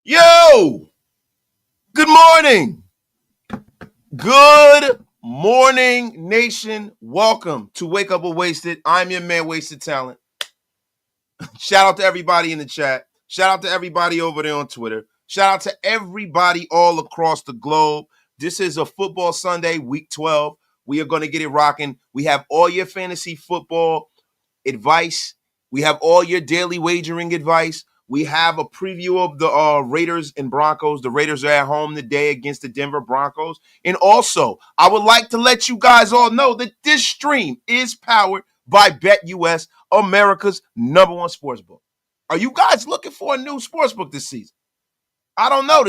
Yo, good morning. Good morning, nation. Welcome to Wake Up with Wasted. I'm your man, Wasted Talent. Shout out to everybody in the chat. Shout out to everybody over there on Twitter. Shout out to everybody all across the globe. This is a football Sunday, week 12. We are going to get it rocking. We have all your fantasy football advice. We have all your daily wagering advice. We have a preview of the Raiders and Broncos. The Raiders are at home today against the Denver Broncos. And also, I would like to let you guys all know that this stream is powered by BetUS, America's #1 sportsbook. Are you guys looking for a new sportsbook this season? I don't know.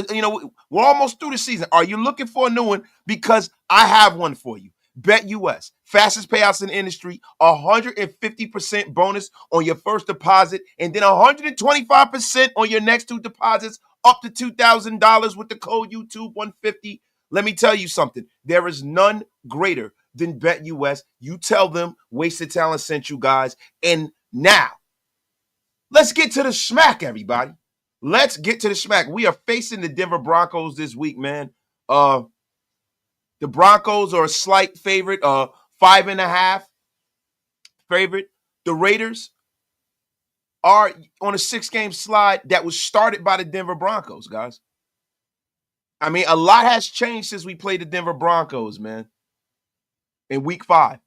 We're almost through the season. Are you looking for a new one? Because I have one for you. BetUS, fastest payouts in the industry, 150% bonus on your first deposit, and then 125% on your next two deposits, up to $2,000 with the code YouTube150. Let me tell you something. There is none greater than BetUS. You tell them Wasted Talent sent you guys. And now, let's get to the smack, everybody. Let's get to the smack. We are facing the Denver Broncos this week, man. The Broncos are a slight favorite, 5.5 favorite. The Raiders are on a 6-game slide that was started by the Denver Broncos, guys. I mean, a lot has changed since we played the Denver Broncos, man, in week 5.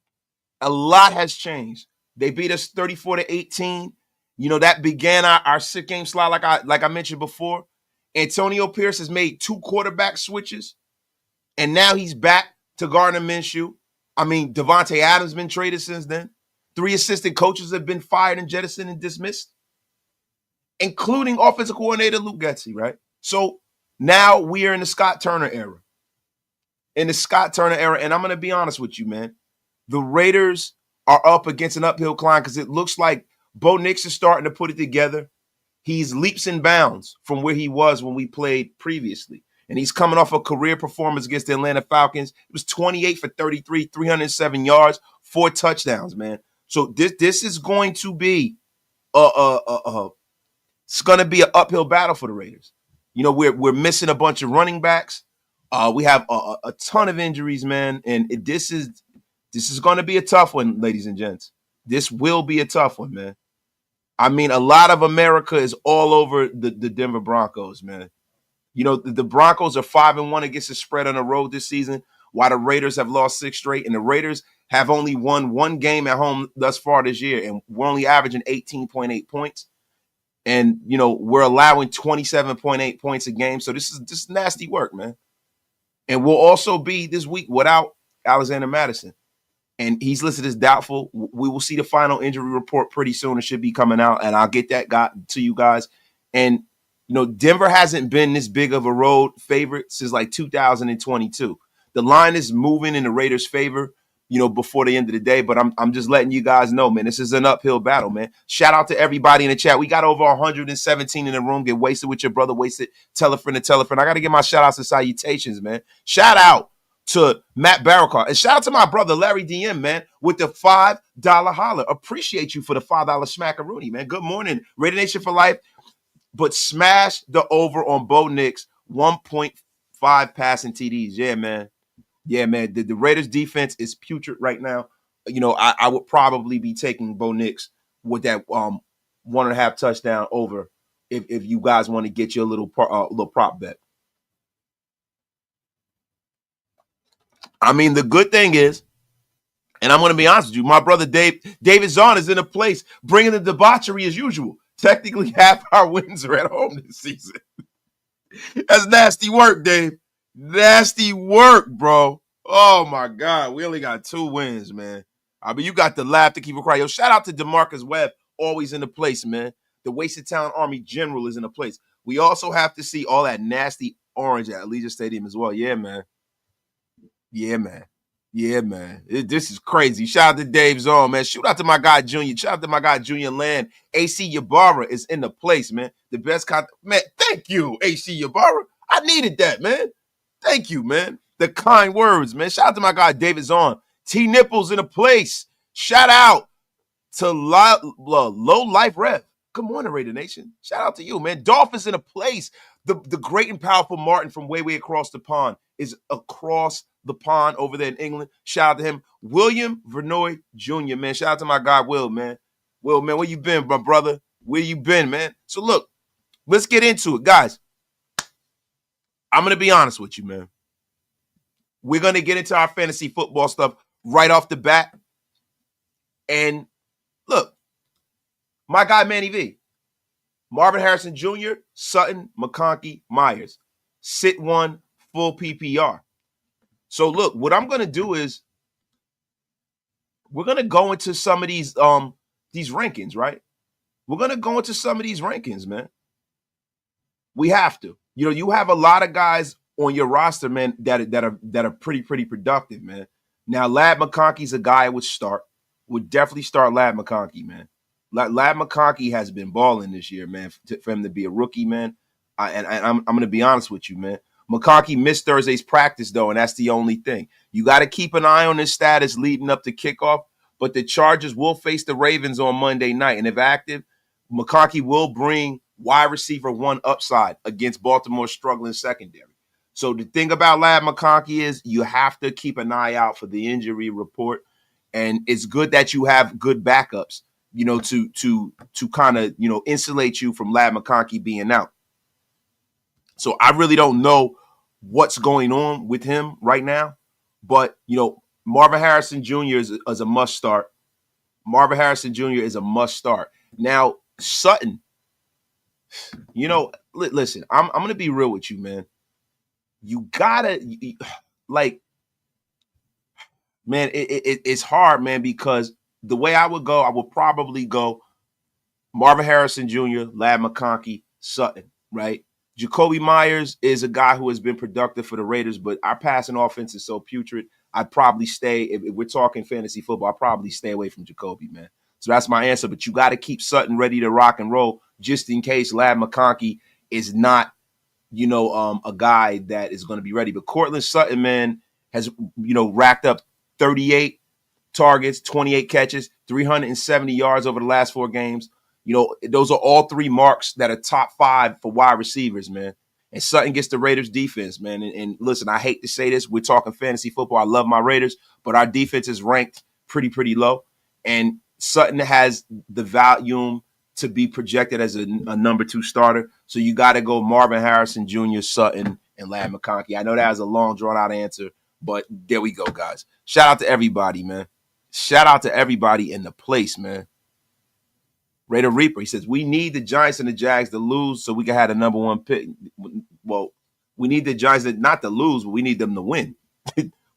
A lot has changed. They beat us 34-18. You know, that began our 6-game slide, like I mentioned before. Antonio Pierce has made 2 quarterback switches, and now he's back to Gardner Minshew. I mean, Devontae Adams been traded since then. 3 assistant coaches have been fired and jettisoned and dismissed, including offensive coordinator Luke Getsy, right? So now we are in the Scott Turner era. And I'm going to be honest with you, man. The Raiders are up against an uphill climb because it looks like Bo Nix is starting to put it together. He's leaps and bounds from where he was when we played previously. And he's coming off a career performance against the Atlanta Falcons. It was 28 for 33, 307 yards, 4 touchdowns, man. So this is going to be it's going to be an uphill battle for the Raiders. You know, we're missing a bunch of running backs. We have a ton of injuries, man, and this is going to be a tough one, ladies and gents. This will be a tough one, man. I mean, a lot of America is all over the Denver Broncos, man. You know, the Broncos are 5-1 against the spread on the road this season, while the Raiders have lost 6 straight, and the Raiders have only won 1 game at home thus far this year, and we're only averaging 18.8 points. And, you know, we're allowing 27.8 points a game. So this is nasty work, man. And we'll also be this week without Alexander Madison. And he's listed as doubtful. We will see the final injury report pretty soon. It should be coming out, and I'll get that to you guys. And, you know, Denver hasn't been this big of a road favorite since like 2022. The line is moving in the Raiders' favor, you know, before the end of the day. But I'm just letting you guys know, man, this is an uphill battle, man. Shout out to everybody in the chat. We got over 117 in the room. Get wasted with your brother, wasted. Tell a friend to tell a friend. I got to give my shout outs and salutations, man. Shout out to Matt Barricard. And shout out to my brother, Larry DM, man, with the $5 holler. Appreciate you for the $5 smackaroonie, man. Good morning. RaiderNation for life. But smash the over on Bo Nix, 1.5 passing TDs. Yeah, man. Yeah, man. The Raiders defense is putrid right now. You know, I would probably be taking Bo Nix with that 1.5 touchdown over if you guys want to get your little prop bet. I mean, the good thing is, and I'm going to be honest with you, my brother David Zahn is in a place bringing the debauchery as usual. Technically, half our wins are at home this season. That's nasty work, Dave. Nasty work, bro. Oh, my God. We only got 2 wins, man. I mean, you got the laugh to keep it quiet. Yo, shout out to DeMarcus Webb, always in the place, man. The Wasted Talent Army General is in the place. We also have to see all that nasty orange at Allegiant Stadium as well. Yeah, man. Yeah, man. Yeah, man. This is crazy. Shout out to Dave Zone, man. Shout out to my guy, Junior. Shout out to my guy, Junior Land. AC Ybarra is in the place, man. The best man, thank you, AC Ybarra. I needed that, man. Thank you, man. The kind words, man. Shout out to my guy, David Zone. T Nipples in the place. Shout out to Low Life Rev. Good morning, Raider Nation. Shout out to you, man. Dolphins in a place. The great and powerful Martin from way across the pond is across the pond over there in England. Shout out to him. William Vernoy Jr., man. Shout out to my guy, Will, man. Will, man, where you been, my brother? Where you been, man? So, look, let's get into it. Guys, I'm going to be honest with you, man. We're going to get into our fantasy football stuff right off the bat. And, look, my guy, Manny V. Marvin Harrison Jr., Sutton, McConkey, Myers. Sit one, full PPR. So, look, what I'm going to do is we're going to go into some of these rankings, right? We're going to go into some of these rankings, man. We have to. You know, you have a lot of guys on your roster, man, that are pretty productive, man. Now, Lad McConkey's a guy I would start. Would definitely start Lad McConkey, man. Lad McConkey has been balling this year, man, for him to be a rookie, man. And I'm going to be honest with you, man. McConkey missed Thursday's practice, though, and that's the only thing. You got to keep an eye on his status leading up to kickoff, but the Chargers will face the Ravens on Monday night. And if active, McConkey will bring wide receiver one upside against Baltimore's struggling secondary. So the thing about Lad McConkey is you have to keep an eye out for the injury report, and it's good that you have good backups, you know, to kind of, you know, insulate you from Lad McConkey being out. So I really don't know what's going on with him right now, but, you know, Marvin Harrison Jr. is a must start. Marvin Harrison Jr. is a must start. Now, Sutton, you know, listen, I'm going to be real with you, man. You gotta, like, man, it's hard, man, because the way I would probably go Marvin Harrison Jr., Lad McConkey, Sutton, right? Jacoby Myers is a guy who has been productive for the Raiders, but our passing offense is so putrid. I'd probably stay, if we're talking fantasy football, I'd probably stay away from Jacoby, man. So that's my answer. But you got to keep Sutton ready to rock and roll just in case Lad McConkey is not, you know, a guy that is going to be ready. But Cortland Sutton, man, has, you know, racked up 38 targets, 28 catches, 370 yards over the last 4 games. You know, those are all 3 marks that are top 5 for wide receivers, man. And Sutton gets the Raiders defense, man. And listen, I hate to say this. We're talking fantasy football. I love my Raiders, but our defense is ranked pretty low. And Sutton has the volume to be projected as a number 2 starter. So you got to go Marvin Harrison Jr., Sutton, and Lad McConkey. I know that was a long, drawn-out answer, but there we go, guys. Shout out to everybody, man. Shout out to everybody in the place, man. Raider Reaper, he says, we need the Giants and the Jags to lose so we can have the number 1 pick. Well, we need the Giants not to lose, but we need them to win.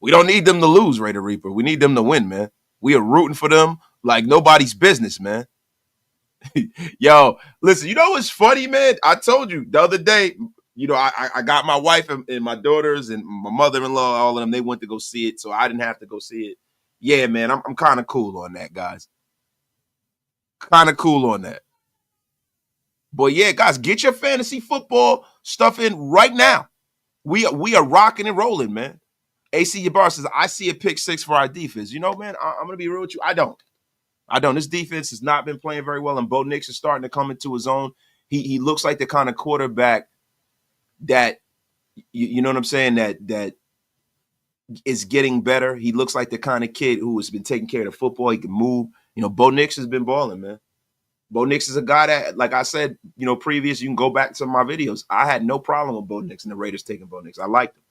We don't need them to lose, Raider Reaper. We need them to win, man. We are rooting for them like nobody's business, man. Yo, listen, you know what's funny, man? I told you the other day, you know, I got my wife and my daughters and my mother-in-law, all of them, they went to go see it, so I didn't have to go see it. Yeah, man, I'm kind of cool on that, guys. Kind of cool on that. But yeah, guys, get your fantasy football stuff in right now. We are rocking and rolling, man. AC Yabar says, I see a pick 6 for our defense. You know, man, I'm going to be real with you. I don't. This defense has not been playing very well, and Bo Nix is starting to come into his own. He looks like the kind of quarterback that, you know what I'm saying, that is getting better. He looks like the kind of kid who has been taking care of the football. He can move. You know, Bo Nix has been balling, man. Bo Nix is a guy that, like I said, you know, previous, you can go back to my videos. I had no problem with Bo Nix and the Raiders taking Bo Nix. I liked him.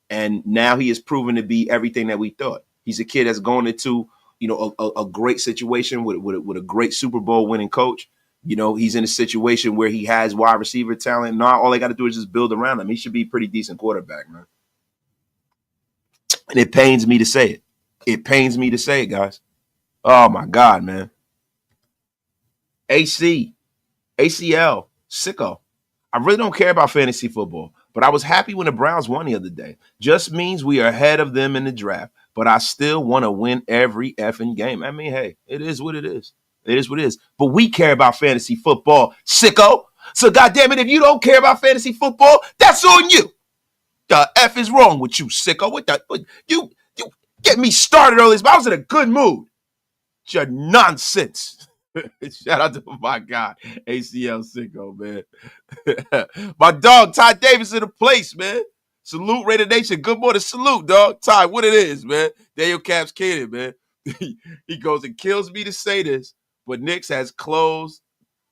And now he is proven to be everything that we thought. He's a kid that's going into, you know, a great situation with a great Super Bowl winning coach. You know, he's in a situation where he has wide receiver talent. Now all they got to do is just build around him. He should be a pretty decent quarterback, man. And it pains me to say it. It pains me to say it, guys. Oh, my God, man. ACL, sicko. I really don't care about fantasy football, but I was happy when the Browns won the other day. Just means we are ahead of them in the draft, but I still want to win every effing game. I mean, hey, it is what it is. It is what it is. But we care about fantasy football, sicko. So, goddamn it, if you don't care about fantasy football, that's on you. The F is wrong with you, sicko. You get me started early, but I was in a good mood. It's your nonsense. Shout out to my guy, ACL Sicko, man. My dog, Ty Davis in the place, man. Salute, RaiderNation. Good morning. Salute, dog. Ty, what it is, man. Daniel Caps kidding, man. He goes, it kills me to say this, but Nix has closed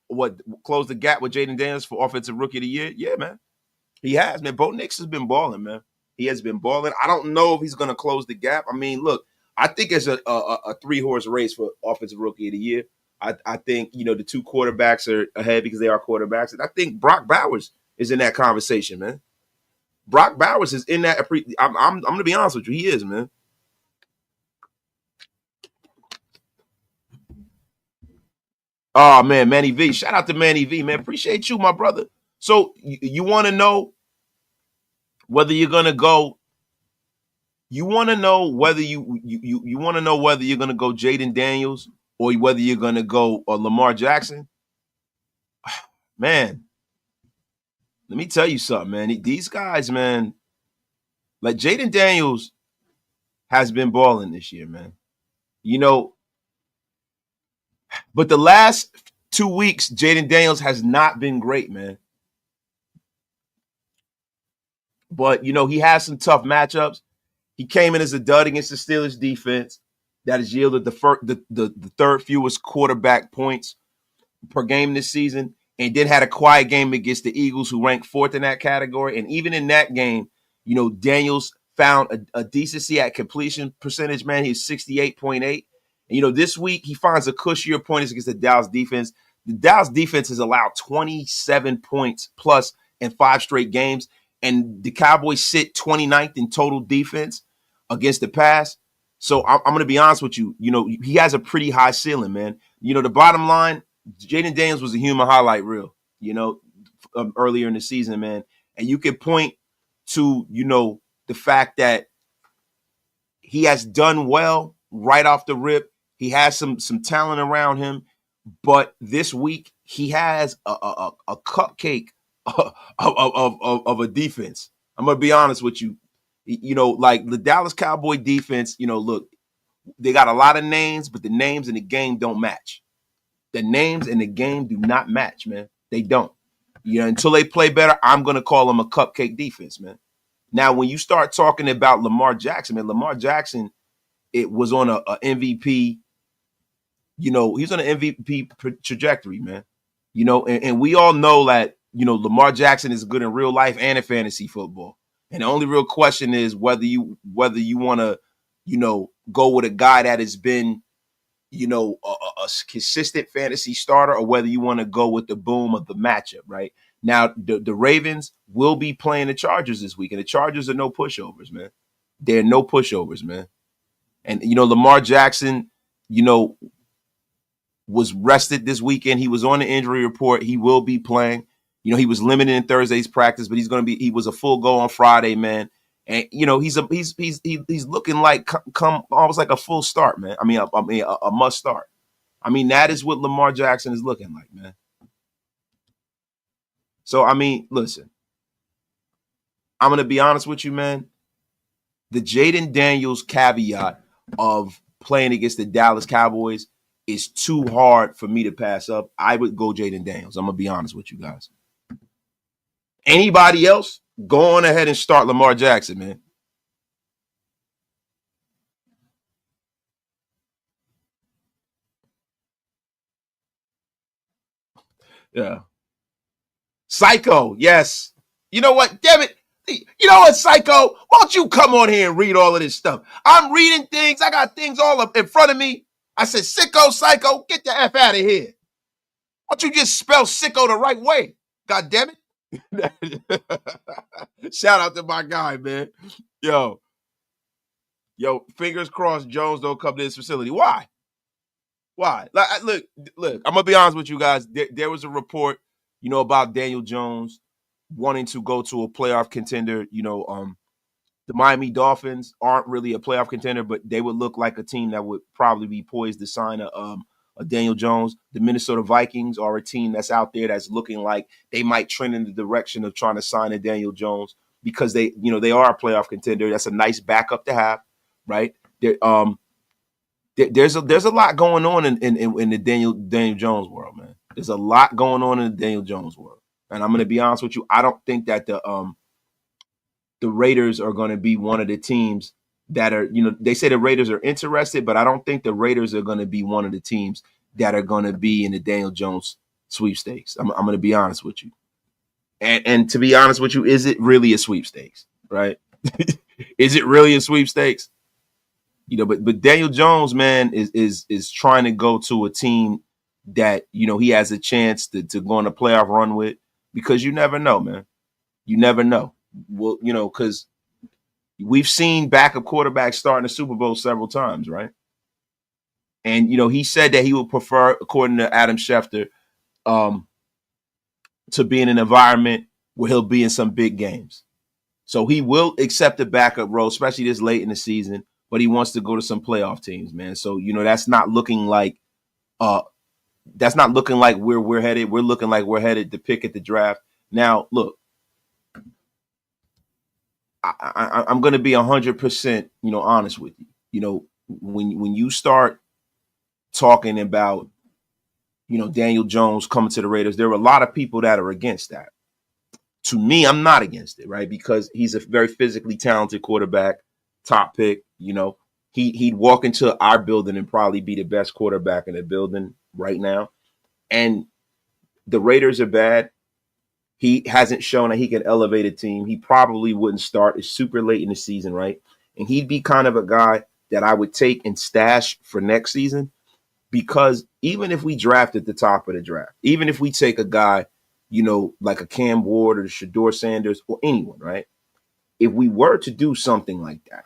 the gap with Jaden Daniels for Offensive Rookie of the Year. Yeah, man. He has, man. Bo Nix has been balling, man. He has been balling. I don't know if he's going to close the gap. I mean, look, I think it's a 3-horse race for Offensive Rookie of the Year. I think, the two quarterbacks are ahead because they are quarterbacks. And I think Brock Bowers is in that conversation, man. Brock Bowers is in that. I'm going to be honest with you. He is, man. Oh, man, Manny V. Shout out to Manny V, man. Appreciate you, my brother. So you want to know whether you're going to go. You want to know whether you want to know whether you're going to go Jaden Daniels or whether you're going to go Lamar Jackson. Man, let me tell you something, man. These guys, man, like Jaden Daniels has been balling this year, man. But the last 2 weeks, Jaden Daniels has not been great, man. But, he has some tough matchups. He came in as a dud against the Steelers defense that has yielded the third fewest quarterback points per game this season, and then had a quiet game against the Eagles, who ranked fourth in that category. And even in that game, Daniels found a decency at completion percentage, man. He's 68.8. And, this week he finds a cushier points against the Dallas defense. The Dallas defense has allowed 27 points plus in 5 straight games, and the Cowboys sit 29th in total defense against the pass. So I'm going to be honest with you. He has a pretty high ceiling, man. The bottom line, Jaden Daniels was a human highlight reel, earlier in the season, man. And you could point to, the fact that he has done well right off the rip. He has some talent around him, but this week he has a cupcake of a defense. I'm gonna be honest with you. Like the Dallas Cowboy defense, look, they got a lot of names, but the names in the game don't match. The names in the game do not match, man. They don't. Until they play better, I'm gonna call them a cupcake defense, man. Now, when you start talking about Lamar Jackson, man, Lamar Jackson, it was on a MVP. He's on an MVP trajectory, man. And we all know that, Lamar Jackson is good in real life and in fantasy football. And the only real question is whether you want to, go with a guy that has been, a consistent fantasy starter, or whether you want to go with the boom of the matchup, right? Now, the Ravens will be playing the Chargers this week, and the Chargers are no pushovers, man. They're no pushovers, man. And, Lamar Jackson, was rested this weekend. He was on the injury report. He will be playing. He was limited in Thursday's practice, but he was a full go on Friday, man. And, he's looking like almost like a full start, man. I mean, a must start. I mean, that is what Lamar Jackson is looking like, man. So, I mean, listen, I'm going to be honest with you, man. The Jaden Daniels caveat of playing against the Dallas Cowboys is too hard for me to pass up. I would go Jaden Daniels. I'm going to be honest with you guys. Anybody else, go on ahead and start Lamar Jackson, man. Yeah. Psycho, yes. You know what? Damn it. You know what, Psycho? Why don't you come on here and read all of this stuff? I'm reading things. I got things all up in front of me. I said, sicko, Psycho, get the F out of here. Why don't you just spell sicko the right way? God damn it. Shout out to my guy, man. Yo, fingers crossed Jones don't come to this facility. Why? Like, look, I'm going to be honest with you guys. There was a report, about Daniel Jones wanting to go to a playoff contender. The Miami Dolphins aren't really a playoff contender, but they would look like a team that would probably be poised to sign a Daniel Jones. The Minnesota Vikings are a team that's out there that's looking like they might trend in the direction of trying to sign a Daniel Jones because they are a playoff contender. That's a nice backup to have, right? there's a lot going on in the Daniel Jones world, man. There's a lot going on in the Daniel Jones world, and I'm going to be honest with you. I don't think that the Raiders are going to be one of the teams that are, they say the Raiders are interested, but I don't think the Raiders are going to be one of the teams that are going to be in the Daniel Jones sweepstakes. I'm going to be honest with you. And to be honest with you, is it really a sweepstakes, right? Is it really a sweepstakes? But Daniel Jones, man, is trying to go to a team that, he has a chance to go on a playoff run with, because you never know, man. You never know. Well, because we've seen backup quarterbacks start in the Super Bowl several times, right? And, he said that he would prefer, according to Adam Schefter, to be in an environment where he'll be in some big games. So he will accept the backup role, especially this late in the season, but he wants to go to some playoff teams, man. So, that's not looking like we're headed. We're looking like we're headed to pick at the draft. Now, look, I'm going to be 100%, honest with you. When you start talking about, Daniel Jones coming to the Raiders, there are a lot of people that are against that. To me, I'm not against it, right? Because he's a very physically talented quarterback, top pick. He'd walk into our building and probably be the best quarterback in the building right now. And the Raiders are bad. He hasn't shown that he can elevate a team. He probably wouldn't start. It's super late in the season, right? And he'd be kind of a guy that I would take and stash for next season, because even if we draft at the top of the draft, even if we take a guy, like a Cam Ward or Shedeur Sanders or anyone, right? If we were to do something like that,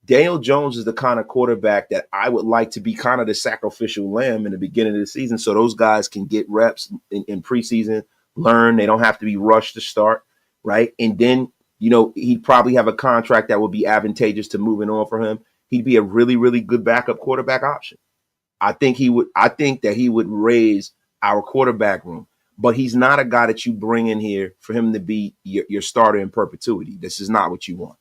Daniel Jones is the kind of quarterback that I would like to be kind of the sacrificial lamb in the beginning of the season, so those guys can get reps in preseason, learn. They don't have to be rushed to start, right? And then, he'd probably have a contract that would be advantageous to moving on for him. He'd be a really, really good backup quarterback option. I think that he would raise our quarterback room, but he's not a guy that you bring in here for him to be your starter in perpetuity. This is not what you want.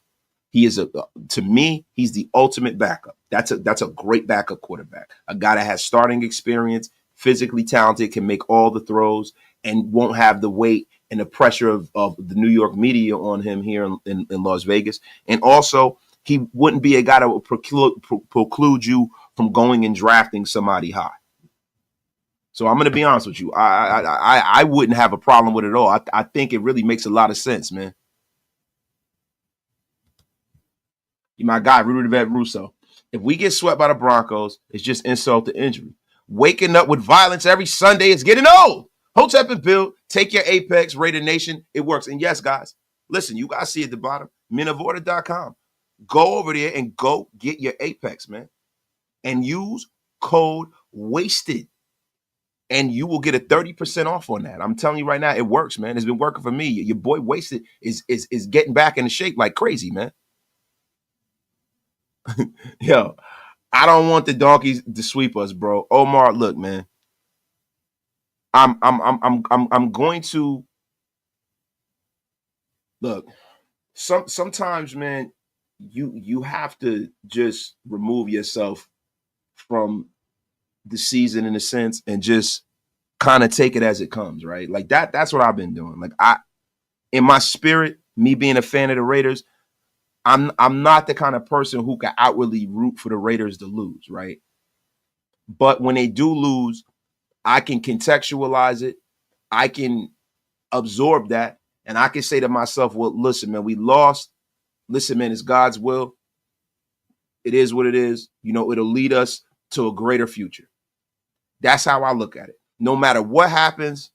He is to me, he's the ultimate backup. That's a great backup quarterback. A guy that has starting experience, physically talented, can make all the throws, and won't have the weight and the pressure of the New York media on him here in Las Vegas. And also, he wouldn't be a guy that would preclude you from going and drafting somebody high. So I'm going to be honest with you. I wouldn't have a problem with it at all. I think it really makes a lot of sense, man. My guy, Rudy Vet Russo. If we get swept by the Broncos, it's just insult to injury. Waking up with violence every Sunday is getting old. Hotep and Bill, take your Apex, RaiderNation. It works. And yes, guys, listen, you guys see at the bottom, menoforder.com. Go over there and go get your Apex, man. And use code WASTED. And you will get a 30% off on that. I'm telling you right now, it works, man. It's been working for me. Your boy Wasted is getting back into shape like crazy, man. Yo, I don't want the donkeys to sweep us, bro. Omar, look, man. I'm going to look. Sometimes, man, you have to just remove yourself from the season in a sense and just kind of take it as it comes, right? Like that's what I've been doing. Like in my spirit, me being a fan of the Raiders, I'm not the kind of person who can outwardly root for the Raiders to lose, right? But when they do lose, I can contextualize it. I can absorb that. And I can say to myself, well, listen, man, we lost. Listen, man, it's God's will. It is what it is. It'll lead us to a greater future. That's how I look at it. No matter what happens,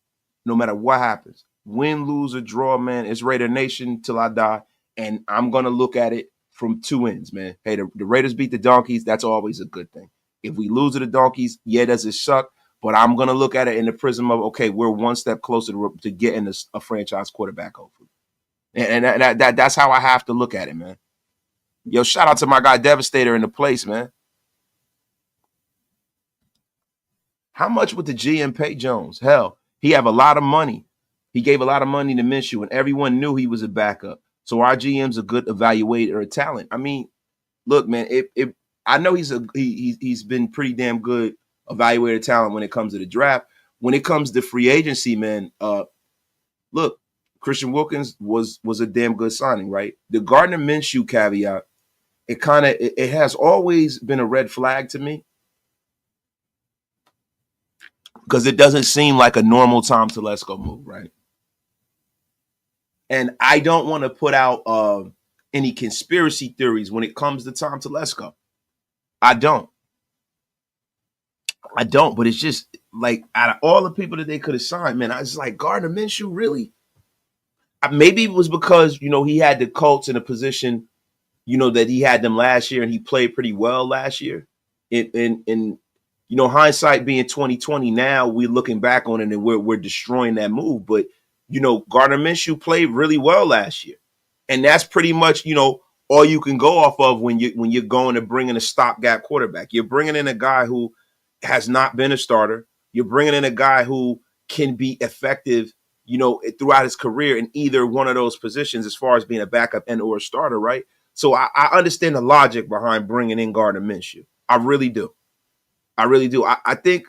win, lose, or draw, man, it's Raider Nation till I die. And I'm going to look at it from two ends, man. Hey, the Raiders beat the Donkeys. That's always a good thing. If we lose to the Donkeys, yeah, does it suck? But I'm going to look at it in the prism of, okay, we're one step closer to getting a franchise quarterback, hopefully. And that's how I have to look at it, man. Yo, shout out to my guy Devastator in the place, man. How much would the GM pay Jones? Hell, he have a lot of money. He gave a lot of money to Minshew, and everyone knew he was a backup. So our GM's a good evaluator of talent. I mean, look, man, I know he's been pretty damn good evaluated talent when it comes to the draft. When it comes to free agency, man, look, Christian Wilkins was a damn good signing, right? The Gardner Minshew caveat, it has always been a red flag to me because it doesn't seem like a normal Tom Telesco move, right? And I don't want to put out any conspiracy theories when it comes to Tom Telesco. I don't. But it's just like out of all the people that they could have signed, man, I was like, Gardner Minshew, really? Maybe it was because, he had the Colts in a position, that he had them last year and he played pretty well last year. And hindsight being 2020, now we're looking back on it and we're destroying that move. But, Gardner Minshew played really well last year. And that's pretty much, all you can go off of when you're going to bring in a stopgap quarterback. You're bringing in a guy who has not been a starter. You're bringing in a guy who can be effective, throughout his career in either one of those positions as far as being a backup and or a starter, right? So I understand the logic behind bringing in Gardner Minshew. I really do. I think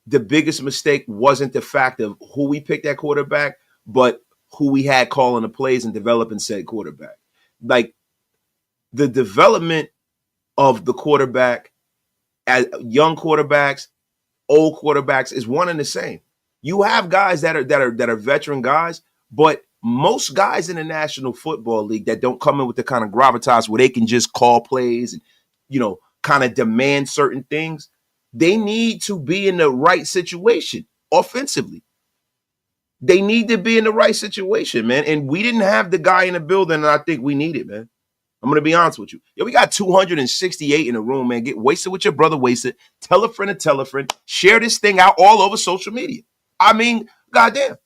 the biggest mistake wasn't the fact of who we picked at quarterback, but who we had calling the plays and developing said quarterback. Like the development of the quarterback as young quarterbacks, old quarterbacks is one and the same. You have guys that are veteran guys, but most guys in the National Football League that don't come in with the kind of gravitas where they can just call plays and, kind of demand certain things, they need to be in the right situation offensively. They need to be in the right situation, man. And we didn't have the guy in the building, and I think we need it, man. I'm going to be honest with you. Yo, we got 268 in the room, man. Get wasted with your brother, wasted. Tell a friend to tell a friend. Share this thing out all over social media. I mean, goddamn.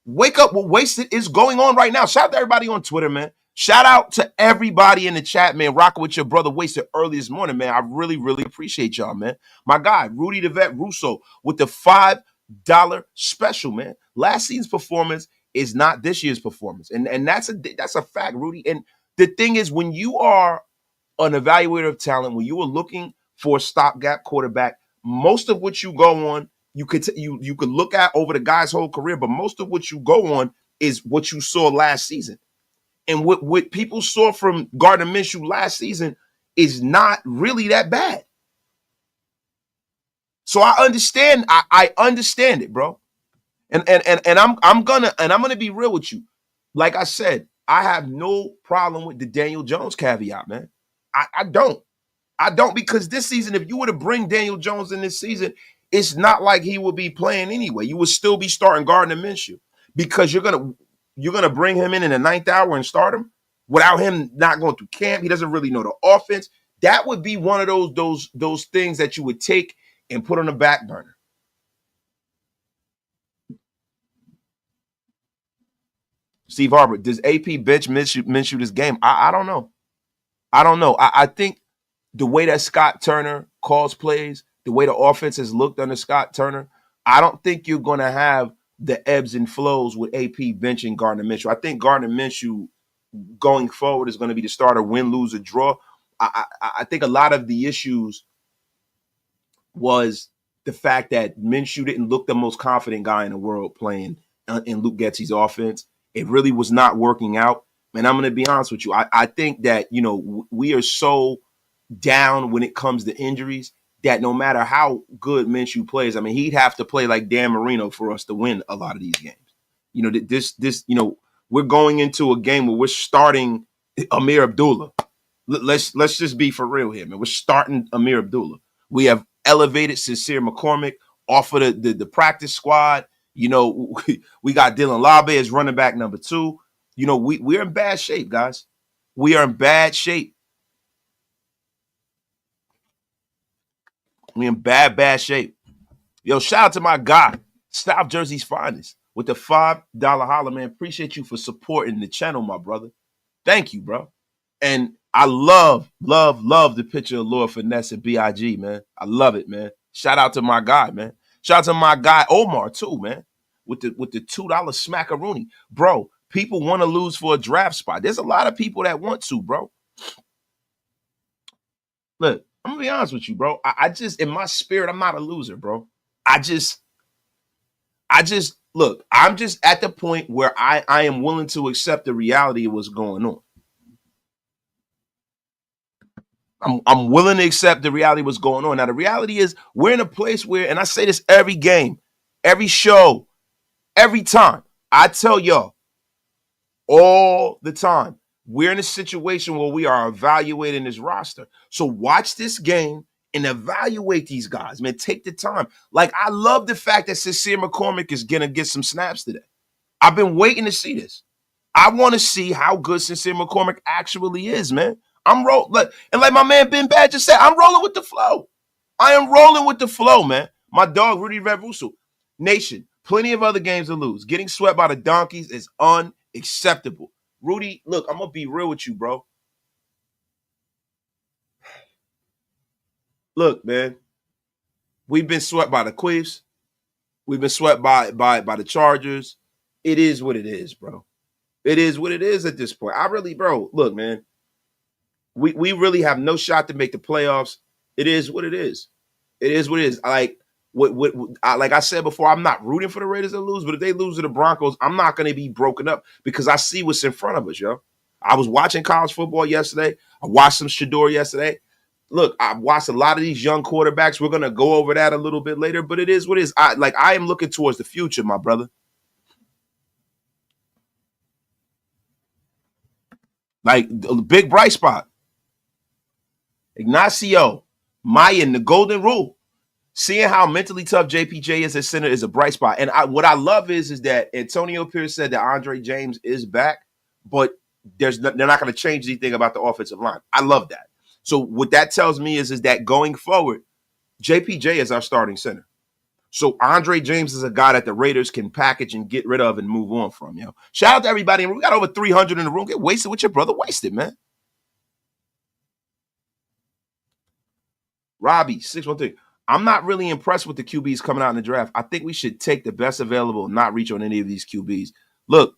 Wake Up with Wasted is going on right now. Shout out to everybody on Twitter, man. Shout out to everybody in the chat, man. Rocking with your brother Wasted early this morning, man. I really, really appreciate y'all, man. My guy, Rudy the Vet Russo, with the $5 special, man. Last season's performance is not this year's performance. And that's a fact, Rudy. And the thing is, when you are an evaluator of talent, when you are looking for a stopgap quarterback, most of what you go on, you could look at over the guy's whole career, but most of what you go on is what you saw last season. And what people saw from Gardner Minshew last season is not really that bad. So I understand. I understand it, bro. And I'm gonna be real with you. Like I said, I have no problem with the Daniel Jones caveat, man. I don't. Because this season, if you were to bring Daniel Jones in this season, it's not like he will be playing anyway. You would still be starting Gardner Minshew because you're gonna bring him in the ninth hour and start him without him not going through camp. He doesn't really know the offense. That would be one of those things that you would take and put on the back burner. Steve Harper, does AP bench Minshew this game? I don't know. I think the way that Scott Turner calls plays, the way the offense has looked under Scott Turner, I don't think you're going to have the ebbs and flows with AP benching Gardner Minshew. I think Gardner Minshew going forward is going to be the starter, win, lose, or draw. I think a lot of the issues was the fact that Minshew didn't look the most confident guy in the world playing in Luke Getsy's offense. It really was not working out. And I'm going to be honest with you. I think that, we are so down when it comes to injuries that no matter how good Minshew plays, I mean, he'd have to play like Dan Marino for us to win a lot of these games. We're going into a game where we're starting Amir Abdullah. Let's just be for real here, man. We're starting Amir Abdullah. We have elevated Sincere McCormick off of the practice squad. We got Dylan Labe as running back number 2. We're in bad shape, guys. We are in bad shape. We in bad shape. Yo, shout out to my guy, South Jersey's finest, with the $5 holler, man. Appreciate you for supporting the channel, my brother. Thank you, bro. And I love the picture of Lord Finesse and B.I.G., man. I love it, man. Shout out to my guy, man. Shout out to my guy Omar, too, man, with the $2 smackaroonie. Bro, people want to lose for a draft spot. There's a lot of people that want to, bro. Look, I'm gonna be honest with you, bro. I just, in my spirit, I'm not a loser, bro. I just look, I'm just at the point where I am willing to accept the reality of what's going on. I'm willing to accept the reality of what's going on. Now, the reality is we're in a place where, and I say this every game, every show, every time. I tell y'all all the time, we're in a situation where we are evaluating this roster. So watch this game and evaluate these guys, man. Take the time. Like, I love the fact that Sincere McCormick is going to get some snaps today. I've been waiting to see this. I want to see how good Sincere McCormick actually is, man. I'm rolling, and like my man Ben Badger said, I'm rolling with the flow. I am rolling with the flow, man. My dog Rudy Red Russo. Nation, plenty of other games to lose. Getting swept by the Donkeys is unacceptable. Rudy, look, I'm gonna be real with you, bro. Look, man, we've been swept by the Queefs. We've been swept by the Chargers. It is what it is, bro. It is what it is at this point. I really, bro, look, man, we really have no shot to make the playoffs. It is what it is. It is what it is. Like I said before, I'm not rooting for the Raiders to lose, but if they lose to the Broncos, I'm not going to be broken up because I see what's in front of us, yo. I was watching college football yesterday. I watched some Shador yesterday. Look, I watched a lot of these young quarterbacks. We're going to go over that a little bit later, but it is what it is. I am looking towards the future, my brother. Like, the big bright spot. Ignacio, Mayan, the golden rule. Seeing how mentally tough JPJ is at center is a bright spot. And what I love is that Antonio Pierce said that Andre James is back, but they're not going to change anything about the offensive line. I love that. So what that tells me is that going forward, JPJ is our starting center. So Andre James is a guy that the Raiders can package and get rid of and move on from. Yo, shout out to everybody. We got over 300 in the room. Get wasted with your brother. Wasted, man. Robbie, 613. I'm not really impressed with the QBs coming out in the draft. I think we should take the best available and not reach on any of these QBs. Look,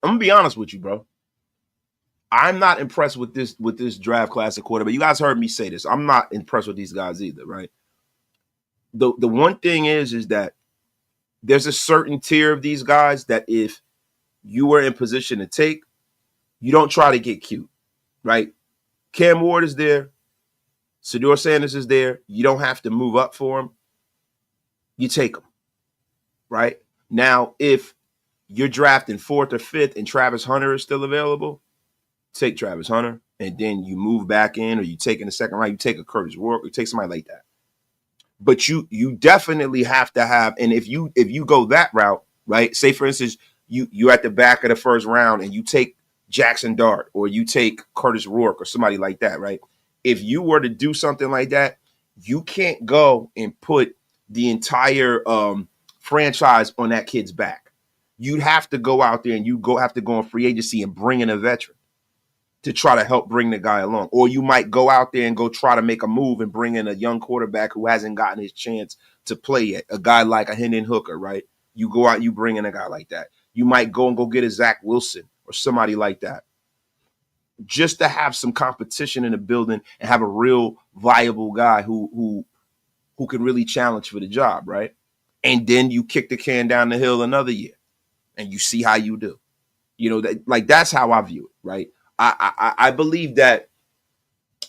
I'm gonna be honest with you, bro. I'm not impressed with this draft class of quarterback. You guys heard me say this. I'm not impressed with these guys either, right? The one thing is that there's a certain tier of these guys that if you were in position to take, you don't try to get cute, right? Cam Ward is there. Shedeur Sanders is there. You don't have to move up for him. You take him, right? Now, if you're drafting 4th or 5th and Travis Hunter is still available, take Travis Hunter, and then you move back in, or you take in the second round, you take a Curtis Rourke, or you take somebody like that. But you definitely have to have, and if you go that route, right? Say for instance, you're at the back of the first round and you take Jackson Dart, or you take Curtis Rourke or somebody like that, right? If you were to do something like that, you can't go and put the entire franchise on that kid's back. You'd have to go out there and have to go on free agency and bring in a veteran to try to help bring the guy along. Or you might go out there and go try to make a move and bring in a young quarterback who hasn't gotten his chance to play yet. A guy like a Hendon Hooker, right? You go out, you bring in a guy like that. You might go get a Zach Wilson or somebody like that, just to have some competition in the building and have a real viable guy who can really challenge for the job, right? And then you kick the can down the hill another year and you see how you do. You know, that's how I view it, right? I believe that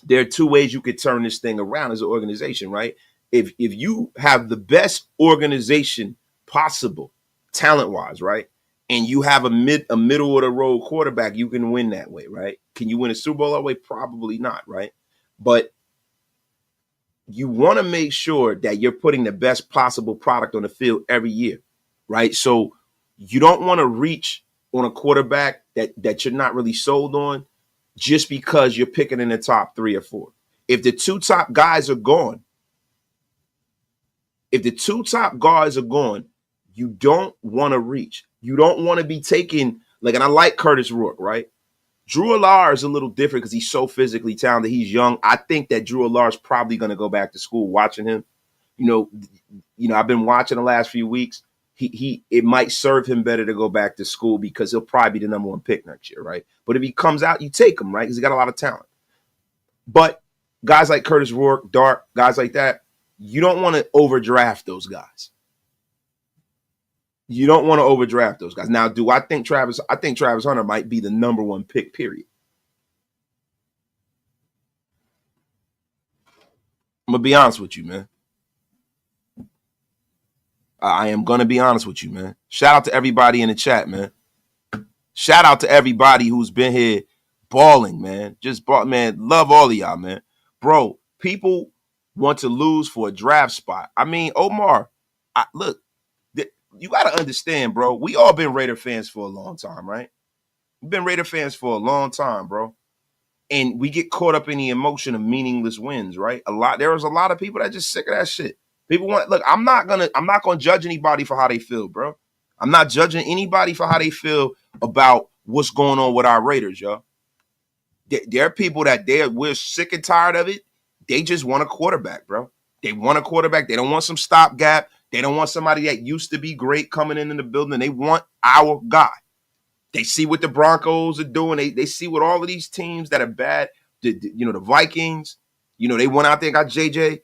there are two ways you could turn this thing around as an organization, right? If you have the best organization possible, talent-wise, right? And you have a middle of the road quarterback, you can win that way, right? Can you win a Super Bowl that way? Probably not, right? But you want to make sure that you're putting the best possible product on the field every year, right? So you don't want to reach on a quarterback that you're not really sold on just because you're picking in the top 3 or 4. If the 2 top guys are gone, you don't want to reach. You don't want to be taking, and I like Curtis Rourke, right? Drew Allard is a little different because he's so physically talented. He's young. I think that Drew Allard's probably going to go back to school. Watching him, I've been watching the last few weeks. it might serve him better to go back to school because he'll probably be the number 1 pick next year, right? But if he comes out, you take him, right? Because he got a lot of talent. But guys like Curtis Rourke, Dart, guys like that, you don't want to overdraft those guys. You don't want to overdraft those guys. Now, do I think Travis Hunter might be the number 1 pick, period. I'm going to be honest with you, man. I am going to be honest with you, man. Shout out to everybody in the chat, man. Shout out to everybody who's been here balling, man. Man, love all of y'all, man. Bro, people want to lose for a draft spot. I mean, Omar, look, you got to understand, bro. We all been Raider fans for a long time, right? We've been Raider fans for a long time, bro. And we get caught up in the emotion of meaningless wins, right? There was a lot of people that just sick of that shit. People look, I'm not gonna judge anybody for how they feel, bro. I'm not judging anybody for how they feel about what's going on with our Raiders, yo. There are people that we're sick and tired of it. They just want a quarterback, bro. They want a quarterback. They don't want some stopgap. They don't want somebody that used to be great coming into the building. They want our guy. They see what the Broncos are doing. They see what all of these teams that are bad, the Vikings, they went out there and got JJ.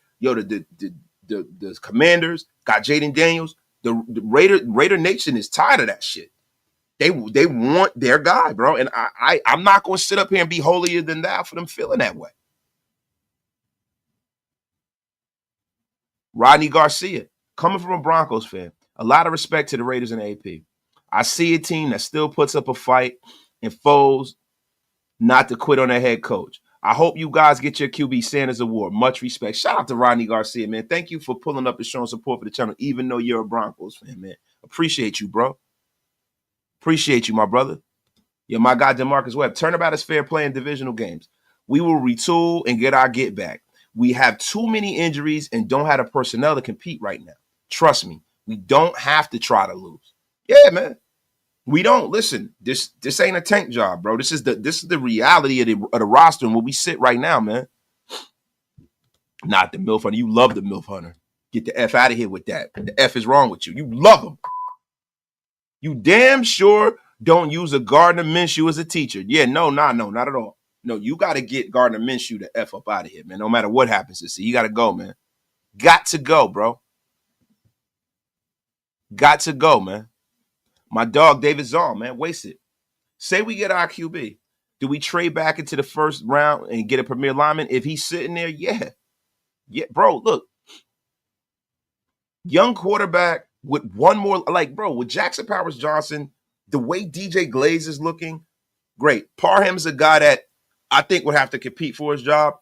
The Commanders got Jaden Daniels. The Raider Nation is tired of that shit. They want their guy, bro. And I'm not going to sit up here and be holier than thou for them feeling that way. Rodney Garcia, coming from a Broncos fan, a lot of respect to the Raiders and AP. I see a team that still puts up a fight and foes not to quit on their head coach. I hope you guys get your QB Sanders Award. Much respect. Shout out to Rodney Garcia, man. Thank you for pulling up and showing support for the channel, even though you're a Broncos fan, man. Appreciate you, bro. Appreciate you, my brother. Yo, my guy, DeMarcus Webb. Turnabout is fair play in divisional games. We will retool and get our get back. We have too many injuries and don't have the personnel to compete right now. Trust me, we don't have to try to lose. Yeah, man. We don't. Listen, this ain't a tank job, bro. This is the reality of the roster and where we sit right now, man. Not the MILF Hunter. You love the MILF Hunter. Get the F out of here with that. The F is wrong with you. You love him. You damn sure don't use a Gardner Minshew as a teacher. Yeah, no, not at all. No, you got to get Gardner Minshew the F up out of here, man. No matter what happens this season, you got to go, man. Got to go, bro. Got to go, man. My dog, David Zahl, man, wasted. Say we get our QB. Do we trade back into the first round and get a premier lineman? If he's sitting there, yeah. Yeah, bro, look. Young quarterback with one more, with Jackson Powers Johnson, the way DJ Glaze is looking, great. Parham's a guy that I think would have to compete for his job.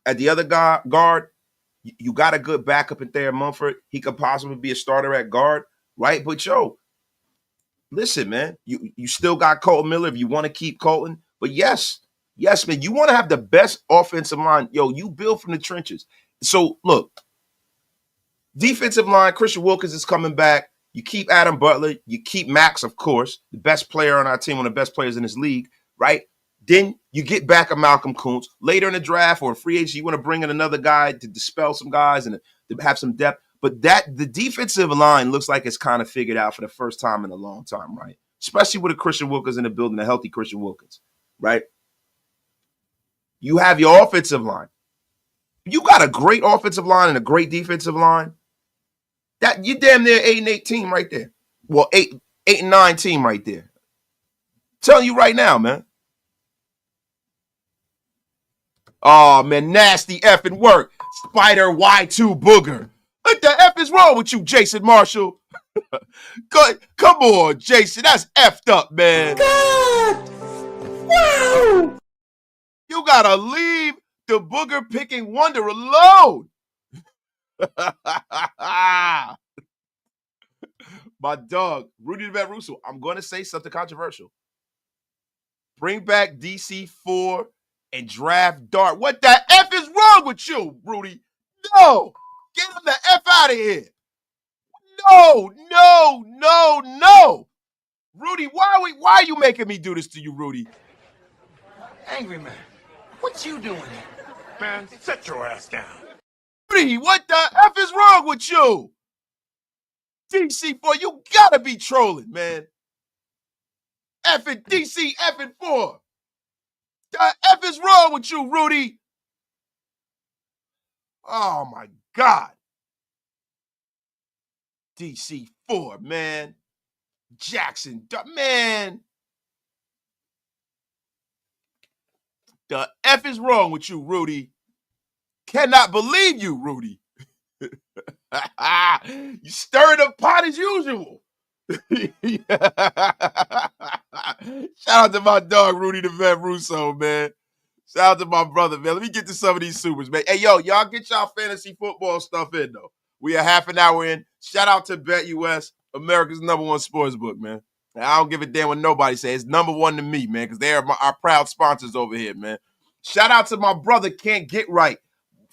At the other guard, you got a good backup in Thayer Mumford. He could possibly be a starter at guard, right? But, listen, man, you still got Colton Miller if you want to keep Colton. But yes, man, you want to have the best offensive line. You build from the trenches. So, look, defensive line, Christian Wilkins is coming back. You keep Adam Butler. You keep Max, of course, the best player on our team, one of the best players in this league, right? Then you get back a Malcolm Kuntz. Later in the draft or in free agency, you want to bring in another guy to dispel some guys and to have some depth. But the defensive line looks like it's kind of figured out for the first time in a long time, right? Especially with a Christian Wilkins in the building, a healthy Christian Wilkins, right? You have your offensive line. You got a great offensive line and a great defensive line. That you damn near 8-8 team right there. Well, 8-9 team right there. I'm telling you right now, man. Oh, man, nasty effing work. Spider Y2 booger. What the F is wrong with you, Jason Marshall? Good. Come on, Jason. That's effed up, man. God. Wow. You got to leave the booger picking wonder alone. My dog, Rudy the Vet Russo. I'm going to say something controversial. Bring back DC4 and draft Dart. What the F is wrong with you, Rudy? No. Get him the F out of here. No. Rudy, why are you making me do this to you, Rudy? Angry man, what you doing here? Man, sit your ass down. Rudy, what the F is wrong with you? DC, boy, you gotta be trolling, man. Effing DC, effing 4. The F is wrong with you, Rudy? Oh, my God. DC 4, man. Jackson, man. The F is wrong with you, Rudy. Cannot believe you, Rudy. You stirred the pot as usual. Shout out to my dog, Rudy the Vet Russo, man. Shout out to my brother, man. Let me get to some of these supers, man. Hey, yo, y'all get y'all fantasy football stuff in, though. We are half an hour in. Shout out to BetUS, America's #1 sports book, man. I don't give a damn what nobody says. It's #1 to me, man, because they are our proud sponsors over here, man. Shout out to my brother, Can't Get Right.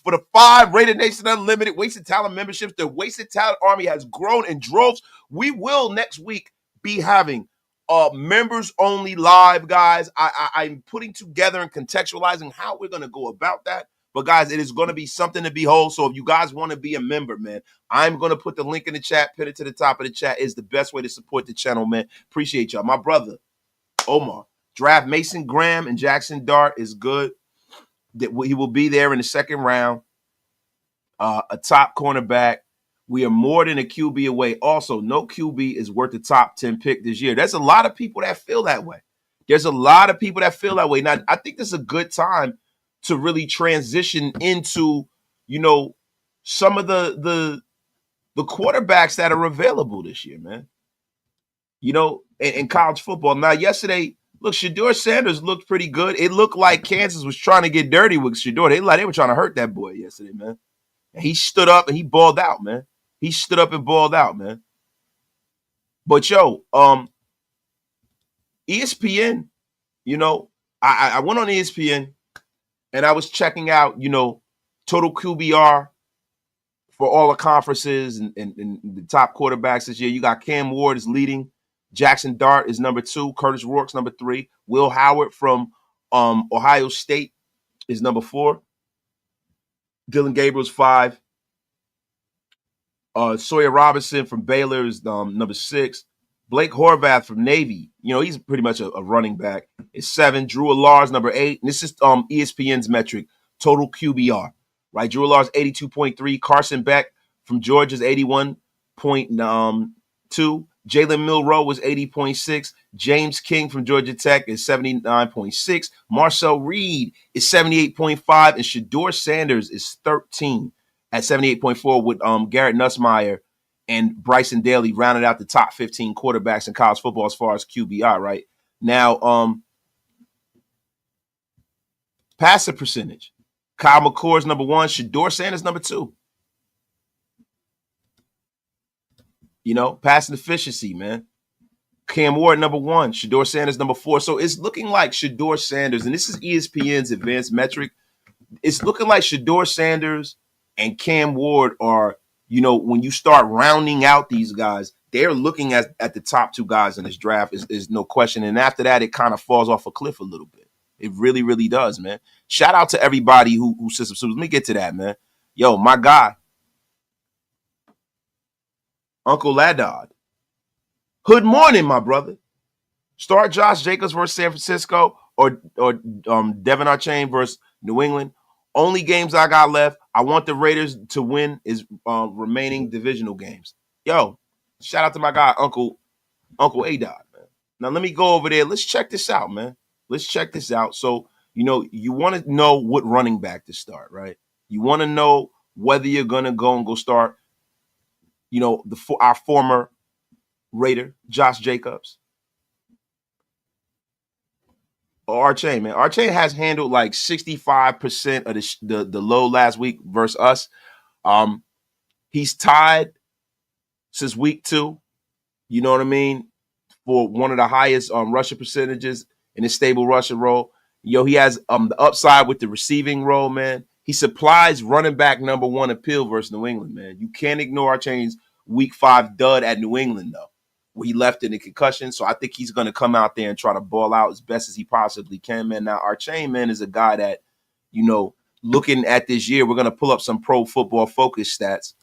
For the 5 RaiderNation Unlimited Wasted Talent memberships, the Wasted Talent Army has grown in droves. We will next week be having members only live, guys. I'm putting together and contextualizing how we're going to go about that. But, guys, it is going to be something to behold. So if you guys want to be a member, man, I'm going to put the link in the chat, pin it to the top of the chat. It's the best way to support the channel, man. Appreciate y'all. My brother, Omar, draft Mason Graham and Jackson Dart is good. He will be there in the second round. A top cornerback. We are more than a QB away. Also, no QB is worth the top 10 pick this year. There's a lot of people that feel that way. There's a lot of people that feel that way. Now, I think this is a good time to really transition into, some of the quarterbacks that are available this year, man. In college football. Now, yesterday, look, Shedeur Sanders looked pretty good. It looked like Kansas was trying to get dirty with Shedeur. They were trying to hurt that boy yesterday, man. And he stood up and he balled out, man. He stood up and balled out, man. But ESPN, I went on ESPN and I was checking out, total QBR for all the conferences and the top quarterbacks this year. You got Cam Ward is leading. Jackson Dart is number 2. Curtis Rourke's number 3. Will Howard from Ohio State is number 4. Dylan Gabriel's 5. Sawyer Robinson from Baylor is number 6. Blake Horvath from Navy, he's pretty much a running back, is 7. Drew Allar's number 8. And this is ESPN's metric, total QBR, right? Drew Allar's 82.3. Carson Beck from Georgia's 81.2. Jalen Milroe was 80.6. James King from Georgia Tech is 79.6. Marcel Reed is 78.5. And Shedeur Sanders is 13 at 78.4 with Garrett Nussmeier and Bryson Daly rounded out the top 15 quarterbacks in college football as far as QBR, right? Now, passer percentage. Kyle McCord is number 1. Shedeur Sanders number 2. Passing efficiency, man. Cam Ward number 1. Shedeur Sanders number 4. So it's looking like Shedeur Sanders, and this is ESPN's advanced metric. It's looking like Shedeur Sanders and Cam Ward are, when you start rounding out these guys, they're looking at the top 2 guys in this draft is no question. And after that, it kind of falls off a cliff a little bit. It really, really does, man. Shout out to everybody who says some. Let me get to that, man. Yo, my guy, Uncle Laddard. Good morning, my brother. Start Josh Jacobs versus San Francisco or Devin Achane versus New England. Only games I got left. I want the Raiders to win is remaining divisional games. Yo, shout out to my guy, Uncle A-Dot, man. Now, let me go over there. Let's check this out, man. Let's check this out. So, you want to know what running back to start, right? You want to know whether you're going to go start, our former Raider, Josh Jacobs, or Archain, man. Archain has handled like 65% of the load last week versus us. He's tied since week 2. You know what I mean? For one of the highest rushing percentages in his stable rushing role. He has the upside with the receiving role, man. He supplies running back number 1 appeal versus New England, man. You can't ignore Archain's week 5 dud at New England, though, where he left in a concussion. So I think he's going to come out there and try to ball out as best as he possibly can, man. Now, Archain, man, is a guy that, looking at this year, we're going to pull up some pro football focus stats.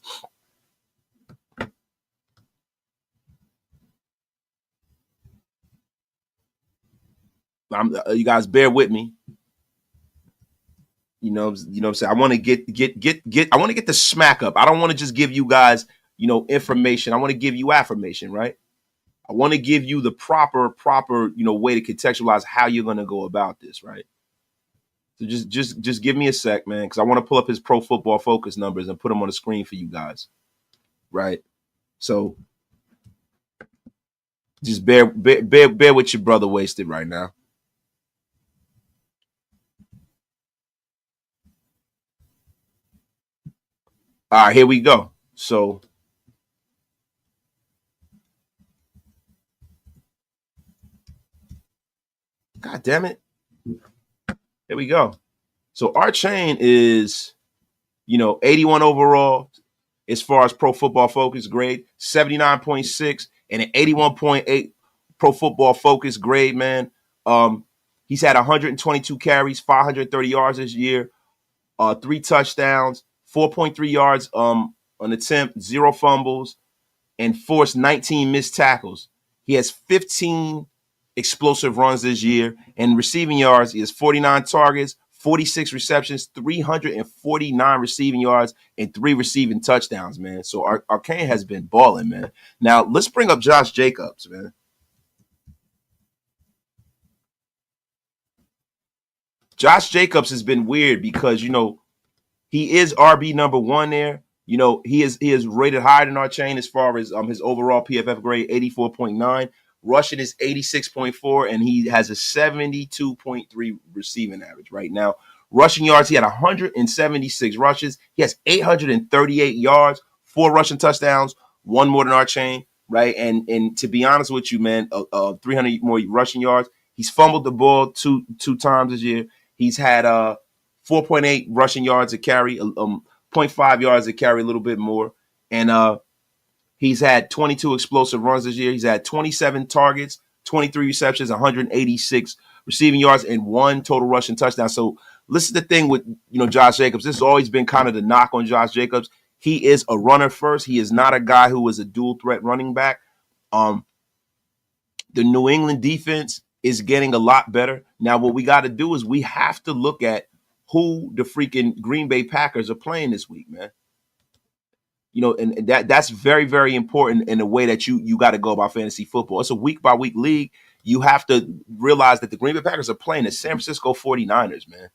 You guys bear with me. What I'm saying? I want to get I want to get the smack up. I don't want to just give you guys, information. I want to give you affirmation, right? I want to give you the proper, way to contextualize how you're going to go about this, right? So just give me a sec, man, because I want to pull up his Pro Football Focus numbers and put them on the screen for you guys, right? So just bear with your brother Wasted right now. All right, here we go. So God damn it. Here we go. So our chain is, 81 overall as far as Pro Football Focus grade, 79.6 and an 81.8 Pro Football Focus grade, man. He's had 122 carries, 530 yards this year, 3 touchdowns, 4.3 yards on attempt, 0 fumbles, and forced 19 missed tackles. He has 15 explosive runs this year, and receiving yards, he has 49 targets, 46 receptions, 349 receiving yards, and 3 receiving touchdowns, man. So Arcane has been balling, man. Now, let's bring up Josh Jacobs, man. Josh Jacobs has been weird because, he is RB number 1 there. He is rated higher than our chain as far as his overall PFF grade, 84.9. Rushing is 86.4, and he has a 72.3 receiving average right now. Rushing yards, he had 176 rushes. He has 838 yards, 4 rushing touchdowns, 1 more than our chain, right? And to be honest with you, man, 300 more rushing yards. He's fumbled the ball two times this year. He's had 4.8 rushing yards a carry, 0.5 yards a carry, a little bit more. And he's had 22 explosive runs this year. He's had 27 targets, 23 receptions, 186 receiving yards, and 1 total rushing touchdown. So this is the thing with, Josh Jacobs. This has always been kind of the knock on Josh Jacobs. He is a runner first. He is not a guy who is a dual threat running back. The New England defense is getting a lot better. Now, what we got to do is we have to look at who the freaking Green Bay Packers are playing this week, man. And that's very, very important in the way that you got to go about fantasy football. It's a week-by-week league. You have to realize that the Green Bay Packers are playing the San Francisco 49ers, man.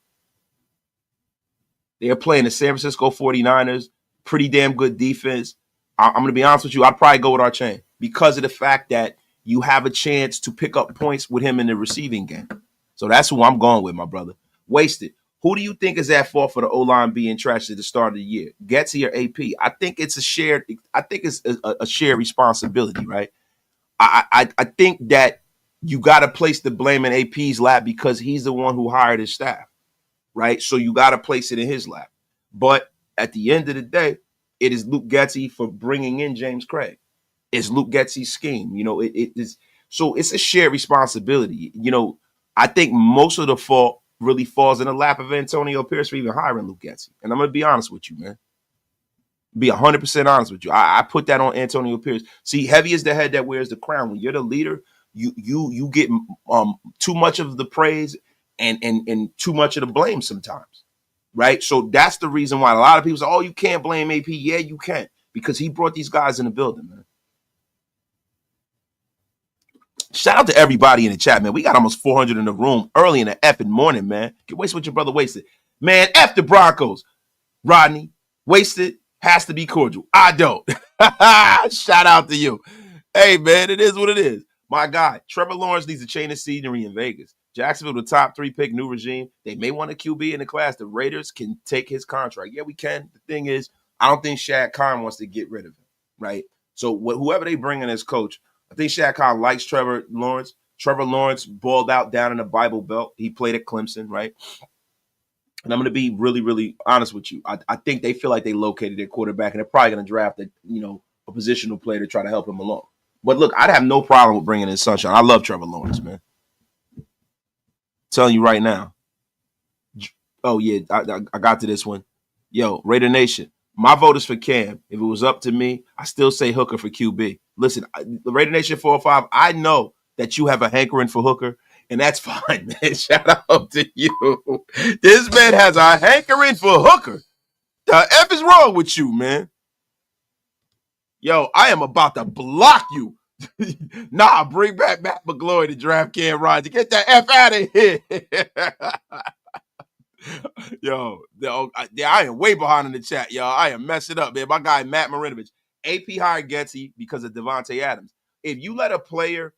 They are playing the San Francisco 49ers, pretty damn good defense. I'm going to be honest with you, I'd probably go with our chain because of the fact that you have a chance to pick up points with him in the receiving game. So that's who I'm going with, my brother. Wasted. Who do you think is at fault for the O-line being trashed at the start of the year? Getsy or AP? I think it's a shared responsibility, right? I think that you got to place the blame in AP's lap because he's the one who hired his staff, right? So you got to place it in his lap. But at the end of the day, it is Luke Getsy for bringing in James Craig. It's Luke Getsy's scheme. It is. So it's a shared responsibility. I think most of the fault really falls in the lap of Antonio Pierce for even hiring Luke Getsy. And I'm going to be honest with you, man. Be 100% honest with you. I put that on Antonio Pierce. See, heavy is the head that wears the crown. When you're the leader, you get too much of the praise and too much of the blame sometimes, right? So that's the reason why a lot of people say, oh, you can't blame AP. Yeah, you can, because he brought these guys in the building, man. Shout out to everybody in the chat, man. We got almost 400 in the room early in the effing morning, man. Get wasted with your brother Wasted. Man, F the Broncos. Rodney, Wasted has to be cordial. I don't. Shout out to you. Hey, man, it is what it is. My guy, Trevor Lawrence needs a change of scenery in Vegas. Jacksonville, the top 3 pick, new regime. They may want a QB in the class. The Raiders can take his contract. Yeah, we can. The thing is, I don't think Shad Khan wants to get rid of him, right? So whoever they bring in as coach, I think Shad Khan likes Trevor Lawrence. Trevor Lawrence balled out down in the Bible Belt. He played at Clemson, right? And I'm going to be really, really honest with you. I think they feel like they located their quarterback, and they're probably going to draft a positional player to try to help him along. But look, I'd have no problem with bringing in Sunshine. I love Trevor Lawrence, man. I'm telling you right now. Oh, yeah, I got to this one. Yo, Raider Nation. My vote is for Cam. If it was up to me, I still say Hooker for QB. Listen, the Raider Nation 405, I know that you have a hankering for Hooker. And that's fine, man. Shout out to you. This man has a hankering for Hooker. The F is wrong with you, man? Yo, I am about to block you. Nah, bring back Matt McGlory to draft Cam Rodgers. Get that F out of here. I am way behind in the chat, y'all. I am messing up, man. My guy, Matt Marinovich. AP hired Getsy because of Devontae Adams. If you let a player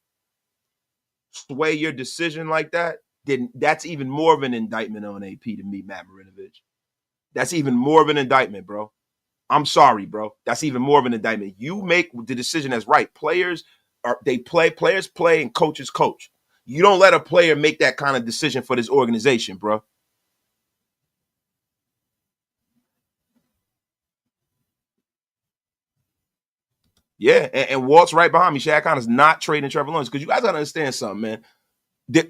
sway your decision like that, then that's even more of an indictment on AP to me, Matt Marinovich. That's even more of an indictment, bro. I'm sorry, bro. That's even more of an indictment. You make the decision that's right. Players play, and coaches coach. You don't let a player make that kind of decision for this organization, bro. Yeah, and Walt's right behind me. Shad Khan is not trading Trevor Lawrence because you guys gotta understand something, man.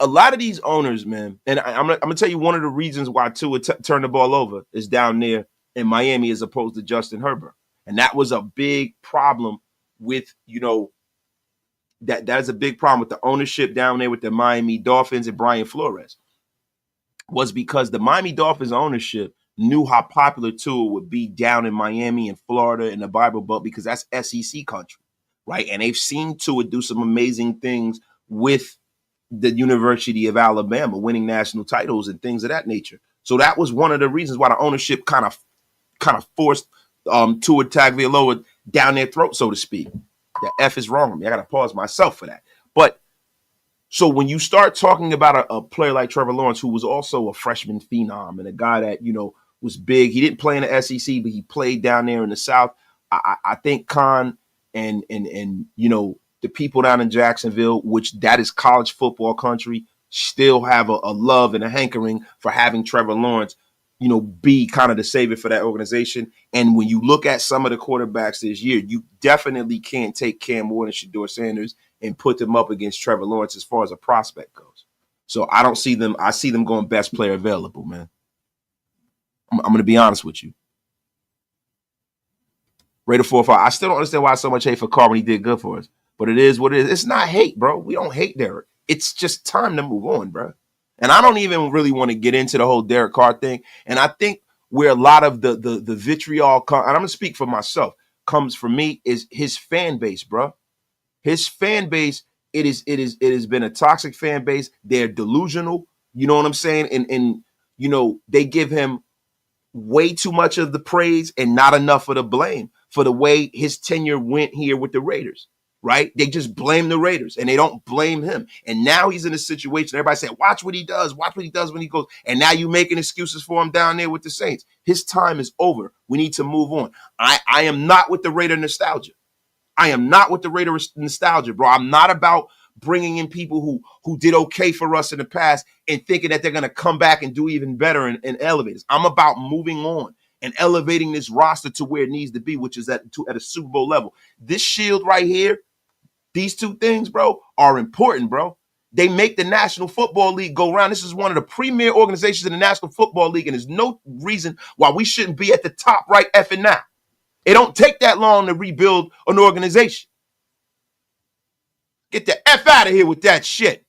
A lot of these owners, man, and I'm gonna tell you one of the reasons why Tua turned the ball over is down there in Miami as opposed to Justin Herbert, and that was a big problem with that's a big problem with the ownership down there with the Miami Dolphins and Brian Flores, was because the Miami Dolphins ownership knew how popular Tua would be down in Miami and Florida and the Bible Belt because that's SEC country, right? And they've seen Tua do some amazing things with the University of Alabama, winning national titles and things of that nature. So that was one of the reasons why the ownership kind of forced Tua Tagovailoa down their throat, so to speak. The F is wrong with me. I got to pause myself for that. But so when you start talking about a player like Trevor Lawrence, who was also a freshman phenom and a guy that, was big. He didn't play in the SEC, but he played down there in the South. I think Khan and the people down in Jacksonville, which that is college football country, still have a love and a hankering for having Trevor Lawrence, be kind of the savior for that organization. And when you look at some of the quarterbacks this year, you definitely can't take Cam Ward and Shedeur Sanders and put them up against Trevor Lawrence as far as a prospect goes. So I don't see them. I see them going best player available, man. I'm going to be honest with you. Raider 4-5. I still don't understand why so much hate for Carr when he did good for us. But it is what it is. It's not hate, bro. We don't hate Derek. It's just time to move on, bro. And I don't even really want to get into the whole Derek Carr thing. And I think where a lot of the vitriol and I'm going to speak for myself, comes from me is his fan base, bro. His fan base, it has been a toxic fan base. They're delusional. You know what I'm saying? And they give him way too much of the praise and not enough of the blame for the way his tenure went here with the Raiders, right? They just blame the Raiders and they don't blame him. And now he's in a situation, everybody saying, watch what he does when he goes. And now you making excuses for him down there with the Saints. His time is over. We need to move on. I am not with the Raider nostalgia. I am not with the Raider nostalgia, bro. I'm not about bringing in people who did okay for us in the past and thinking that they're going to come back and do even better and elevate us. I'm about moving on and elevating this roster to where it needs to be, which is at a Super Bowl level. This shield right here, these two things, bro, are important, bro. They make the National Football League go round. This is one of the premier organizations in the National Football League, and there's no reason why we shouldn't be at the top right effing now. It don't take that long to rebuild an organization. Get the F out of here with that shit.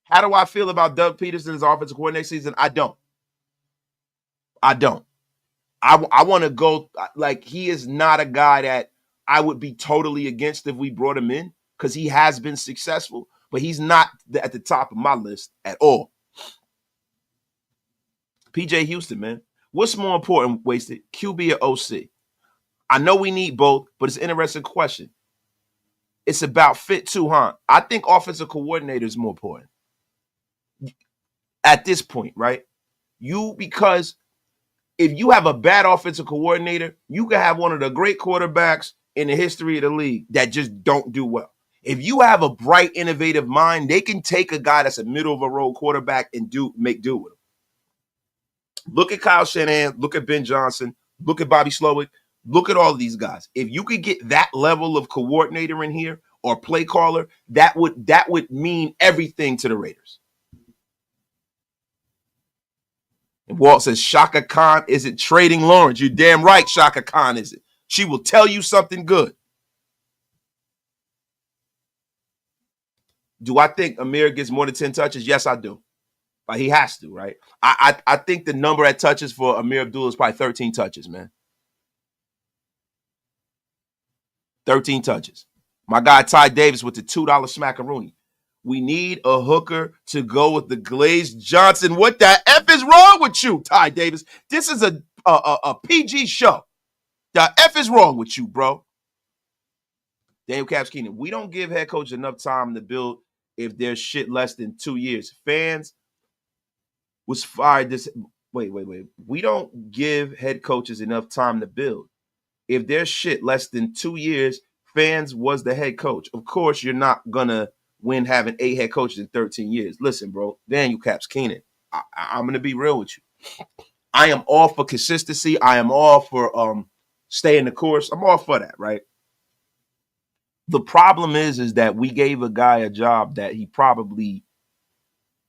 How do I feel about Doug Peterson as offensive coordinator season? I don't. I want to go, like, he is not a guy that I would be totally against if we brought him in because he has been successful, but he's not at the top of my list at all. PJ Houston, man. What's more important, Wasted, QB or OC? I know we need both, but it's an interesting question. It's about fit too, huh? I think offensive coordinator is more important at this point, right? Because if you have a bad offensive coordinator, you can have one of the great quarterbacks in the history of the league that just don't do well. If you have a bright, innovative mind, they can take a guy that's a middle of a road quarterback and make do with him. Look at Kyle Shanahan. Look at Ben Johnson. Look at Bobby Slowick. Look at all of these guys. If you could get that level of coordinator in here or play caller, that would mean everything to the Raiders. And Walt says, Shaka Khan isn't trading Lawrence. You're damn right, Shaka Khan isn't. She will tell you something good. Do I think Amir gets more than 10 touches? Yes, I do. Like, he has to, right? I think the number at touches for Amir Abdullah is probably 13 touches, man. 13 touches. My guy Ty Davis with the $2 smackaroonie. We need a hooker to go with the Glazed Johnson. What the F is wrong with you, Ty Davis? This is a PG show. The F is wrong with you, bro. Daniel Caps Keenan. We don't give head coach enough time to build if there's shit less than 2 years. Fans was fired this. Wait. We don't give head coaches enough time to build. If there's shit less than 2 years, Fans was the head coach. Of course, you're not gonna win having 8 head coaches in 13 years. Listen, bro, Daniel Caps Keenan. I'm gonna be real with you. I am all for consistency. I am all for staying the course. I'm all for that, right? The problem is that we gave a guy a job that he probably,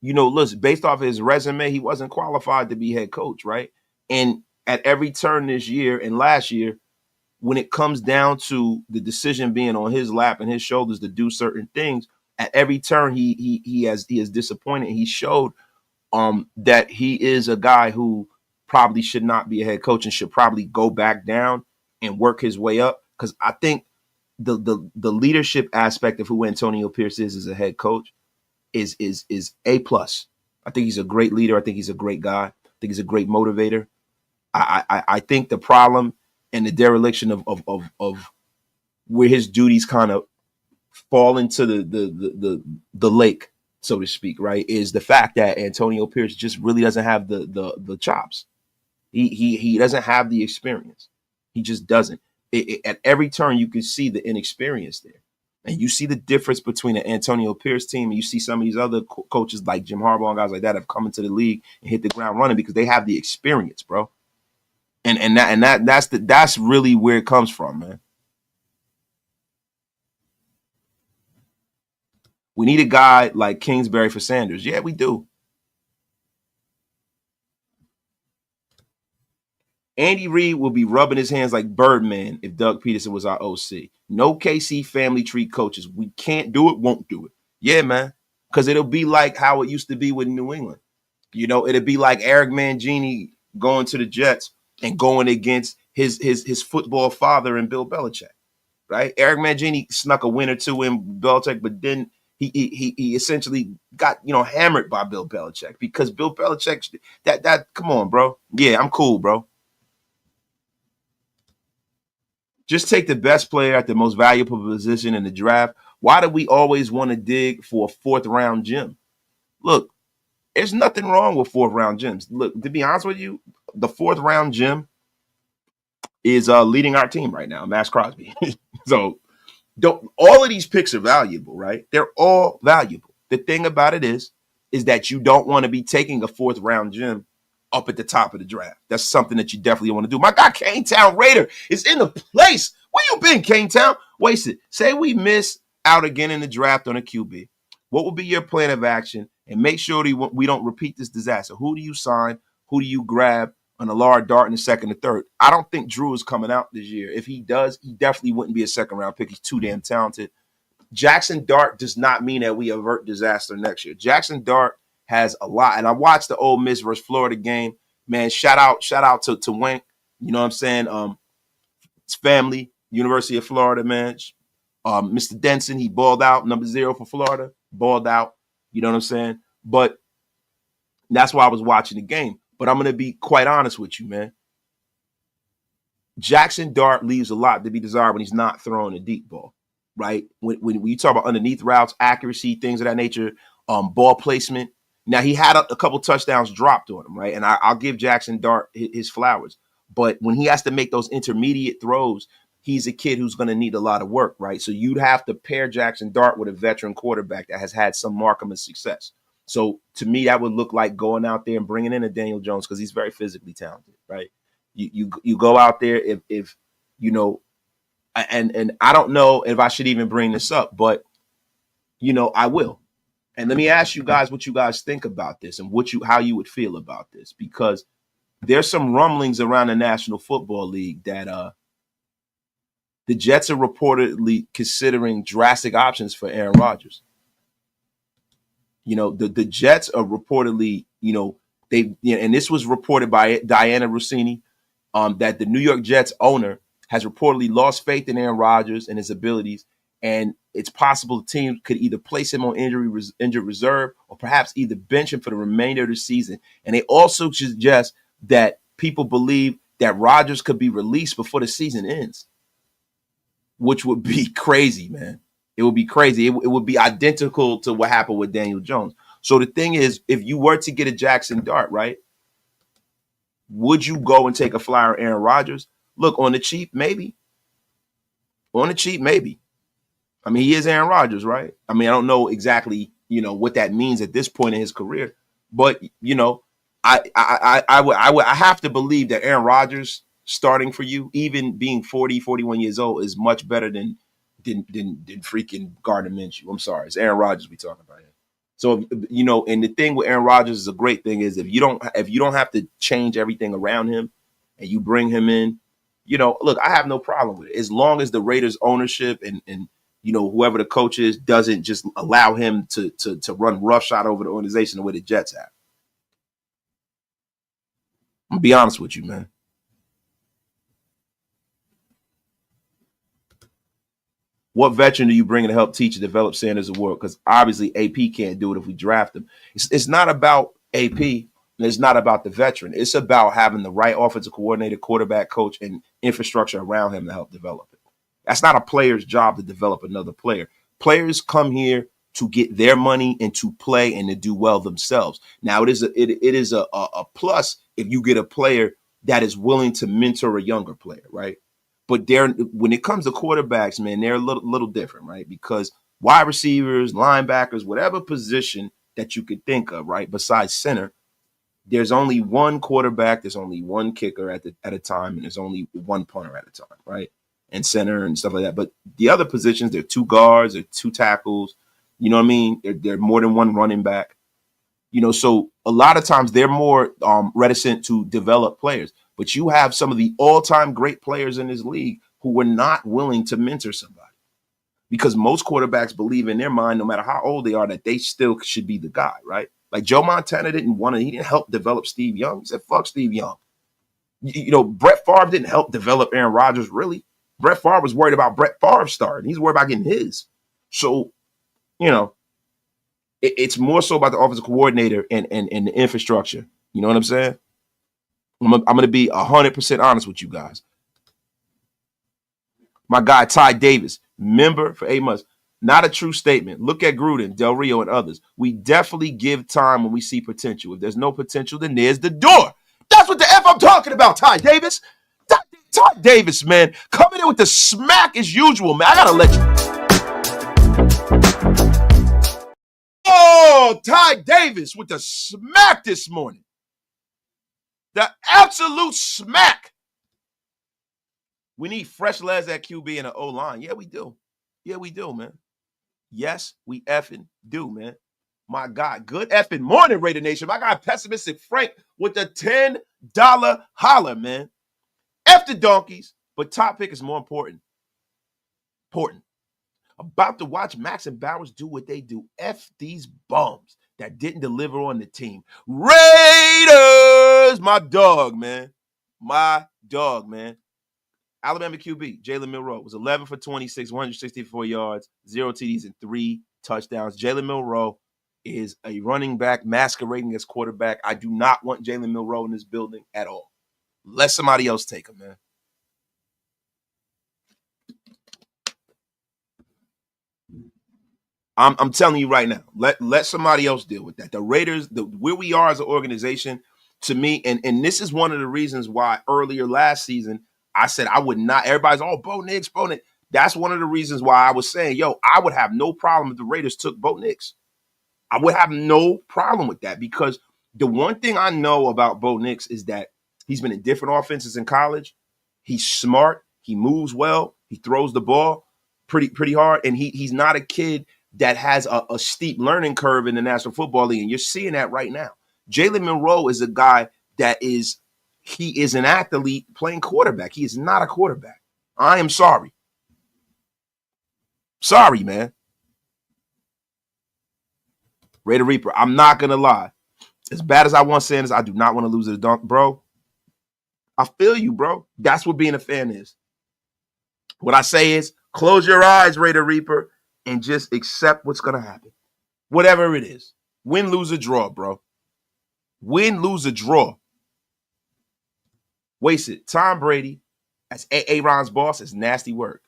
listen, based off his resume, he wasn't qualified to be head coach, right? And at every turn this year and last year, when it comes down to the decision being on his lap and his shoulders to do certain things, at every turn he has disappointed. He showed that he is a guy who probably should not be a head coach and should probably go back down and work his way up. Because I think the leadership aspect of who Antonio Pierce is as a head coach is A plus. I think he's a great leader. I think he's a great guy. I think he's a great motivator. I think the problem and the dereliction of where his duties kind of fall into the lake, so to speak, right, is the fact that Antonio Pierce just really doesn't have the chops. He doesn't have the experience. He just doesn't. At every turn, you can see the inexperience there. And you see the difference between an Antonio Pierce team and you see some of these other coaches like Jim Harbaugh and guys like that have come into the league and hit the ground running because they have the experience, bro. And that's really where it comes from, man. We need a guy like Kingsbury for Sanders. Yeah, we do. Andy Reid will be rubbing his hands like Birdman if Doug Peterson was our OC. No KC family tree coaches. We can't do it, won't do it. Yeah, man. Because it'll be like how it used to be with New England. It'll be like Eric Mangini going to the Jets and going against his football father and Bill Belichick, right? Eric Mangini snuck a win or two in Belichick, but then he essentially got hammered by Bill Belichick because Bill Belichick that come on, bro. Yeah, I'm cool, bro. Just take the best player at the most valuable position in the draft. Why do we always want to dig for a 4th round gem? Look, there's nothing wrong with 4th round gems. Look, to be honest with you, the 4th round gem is leading our team right now, Max Crosby. So all of these picks are valuable, right? They're all valuable. The thing about it is that you don't want to be taking a 4th round gem up at the top of the draft. That's something that you definitely want to do. My guy, Cane Town Raider, is in the place. Where you been, Cane Town? Wasted. Say we miss out again in the draft on a QB. What will be your plan of action? And make sure we don't repeat this disaster. Who do you sign? Who do you grab on a Allard Dart in the 2nd or 3rd? I don't think Drew is coming out this year. If he does, he definitely wouldn't be a 2nd round pick. He's too damn talented. Jackson Dart does not mean that we avert disaster next year. Jackson Dart has a lot. And I watched the Ole Miss versus Florida game. Man, shout out to Wink. You know what I'm saying? His family, University of Florida, man. Mr. Denson, he balled out. Number 0 for Florida, balled out. You know what I'm saying? But that's why I was watching the game. But I'm going to be quite honest with you, man. Jackson Dart leaves a lot to be desired when he's not throwing a deep ball, right? When you talk about underneath routes, accuracy, things of that nature, ball placement. Now, he had a couple touchdowns dropped on him, right? And I'll give Jackson Dart his flowers. But when he has to make those intermediate throws, he's a kid who's going to need a lot of work, right? So you'd have to pair Jackson Dart with a veteran quarterback that has had some mark of success. So to me, that would look like going out there and bringing in a Daniel Jones because he's very physically talented, right? You go out there if you know, and I don't know if I should even bring this up, but I will. And let me ask you guys what you guys think about this and how you would feel about this, because there's some rumblings around the National Football League that the Jets are reportedly considering drastic options for Aaron Rodgers. The Jets are reportedly, and this was reported by Diana Rossini, that the New York Jets owner has reportedly lost faith in Aaron Rodgers and his abilities, and it's possible the team could either place him on injured reserve or perhaps either bench him for the remainder of the season. And they also suggest that people believe that Rodgers could be released before the season ends, which would be crazy, man. It would be crazy. It would be identical to what happened with Daniel Jones. So the thing is, if you were to get a Jackson Dart, right, would you go and take a flyer on Aaron Rodgers? Look, on the cheap, maybe. On the cheap, maybe. I mean, he is Aaron Rodgers, right? I mean, I don't know exactly, what that means at this point in his career, but I have to believe that Aaron Rodgers starting for you, even being 40, 41 years old, is much better than freaking Gardner Minshew. I'm sorry, it's Aaron Rodgers we talking about here. So and the thing with Aaron Rodgers is a great thing is if you don't have to change everything around him, and you bring him in, look, I have no problem with it as long as the Raiders ownership and whoever the coach is doesn't just allow him to run roughshod over the organization the way the Jets have. I'm gonna be honest with you, man. What veteran do you bring in to help teach and develop Sanders' work? Because obviously AP can't do it if we draft him. It's not about AP. And it's not about the veteran. It's about having the right offensive coordinator, quarterback, coach, and infrastructure around him to help develop it. That's not a player's job to develop another player. Players come here to get their money and to play and to do well themselves. Now, it is a plus if you get a player that is willing to mentor a younger player, right? But when it comes to quarterbacks, man, they're a little different, right? Because wide receivers, linebackers, whatever position that you could think of, right, besides center, there's only one quarterback, there's only one kicker at a time, and there's only one punter at a time, right? And center and stuff like that. But the other positions, there are two guards, there are two tackles. You know what I mean? They're more than one running back. So a lot of times they're more reticent to develop players. But you have some of the all-time great players in this league who were not willing to mentor somebody. Because most quarterbacks believe in their mind, no matter how old they are, that they still should be the guy, right? Like Joe Montana he didn't help develop Steve Young. He said, fuck Steve Young. Brett Favre didn't help develop Aaron Rodgers, really. Brett Favre was worried about Brett Favre starting. He's worried about getting his. So, it's more so about the offensive coordinator and the infrastructure. You know what I'm saying? I'm going to be 100% honest with you guys. My guy, Ty Davis, member for 8 months. Not a true statement. Look at Gruden, Del Rio, and others. We definitely give time when we see potential. If there's no potential, then there's the door. That's what the F I'm talking about, Ty Davis. Ty Davis, man, coming in with the smack as usual, man. I got to let you. Oh, Ty Davis with the smack this morning. The absolute smack. We need fresh legs at QB and an O-line. Yeah, we do. Yeah, we do, man. Yes, we effing do, man. My God, good effing morning, Raider Nation. My guy, Pessimistic Frank, with the $10 holler, man. F the donkeys, but top pick is more important. About to watch Max and Bowers do what they do. F these bums that didn't deliver on the team. Raiders, my dog, man. My dog, man. Alabama QB, Jalen Milroe, was 11 for 26, 164 yards, 0 TDs, and 3 touchdowns. Jalen Milroe is a running back masquerading as quarterback. I do not want Jalen Milroe in this building at all. Let somebody else take him, man. I'm telling you right now, let somebody else deal with that. The Raiders, where we are as an organization, to me, and this is one of the reasons why earlier last season, I said I would not. Everybody's, Bo Nix. That's one of the reasons why I was saying, I would have no problem if the Raiders took Bo Nix. I would have no problem with that because the one thing I know about Bo Nix is that he's been in different offenses in college. He's smart. He moves well. He throws the ball pretty hard. And he's not a kid that has a steep learning curve in the National Football League. And you're seeing that right now. Jalen Milroe is a guy that he is an athlete playing quarterback. He is not a quarterback. I am sorry. Sorry, man. Raider Reaper, I'm not going to lie. As bad as I want Sanders, I do not want to lose to the dunk. Bro, I feel you, bro. That's what being a fan is. What I say is close your eyes, Raider Reaper, and just accept what's going to happen. Whatever it is. Win, lose, or draw, bro. Win, lose, or draw. Wasted. Tom Brady as Aaron's boss is nasty work.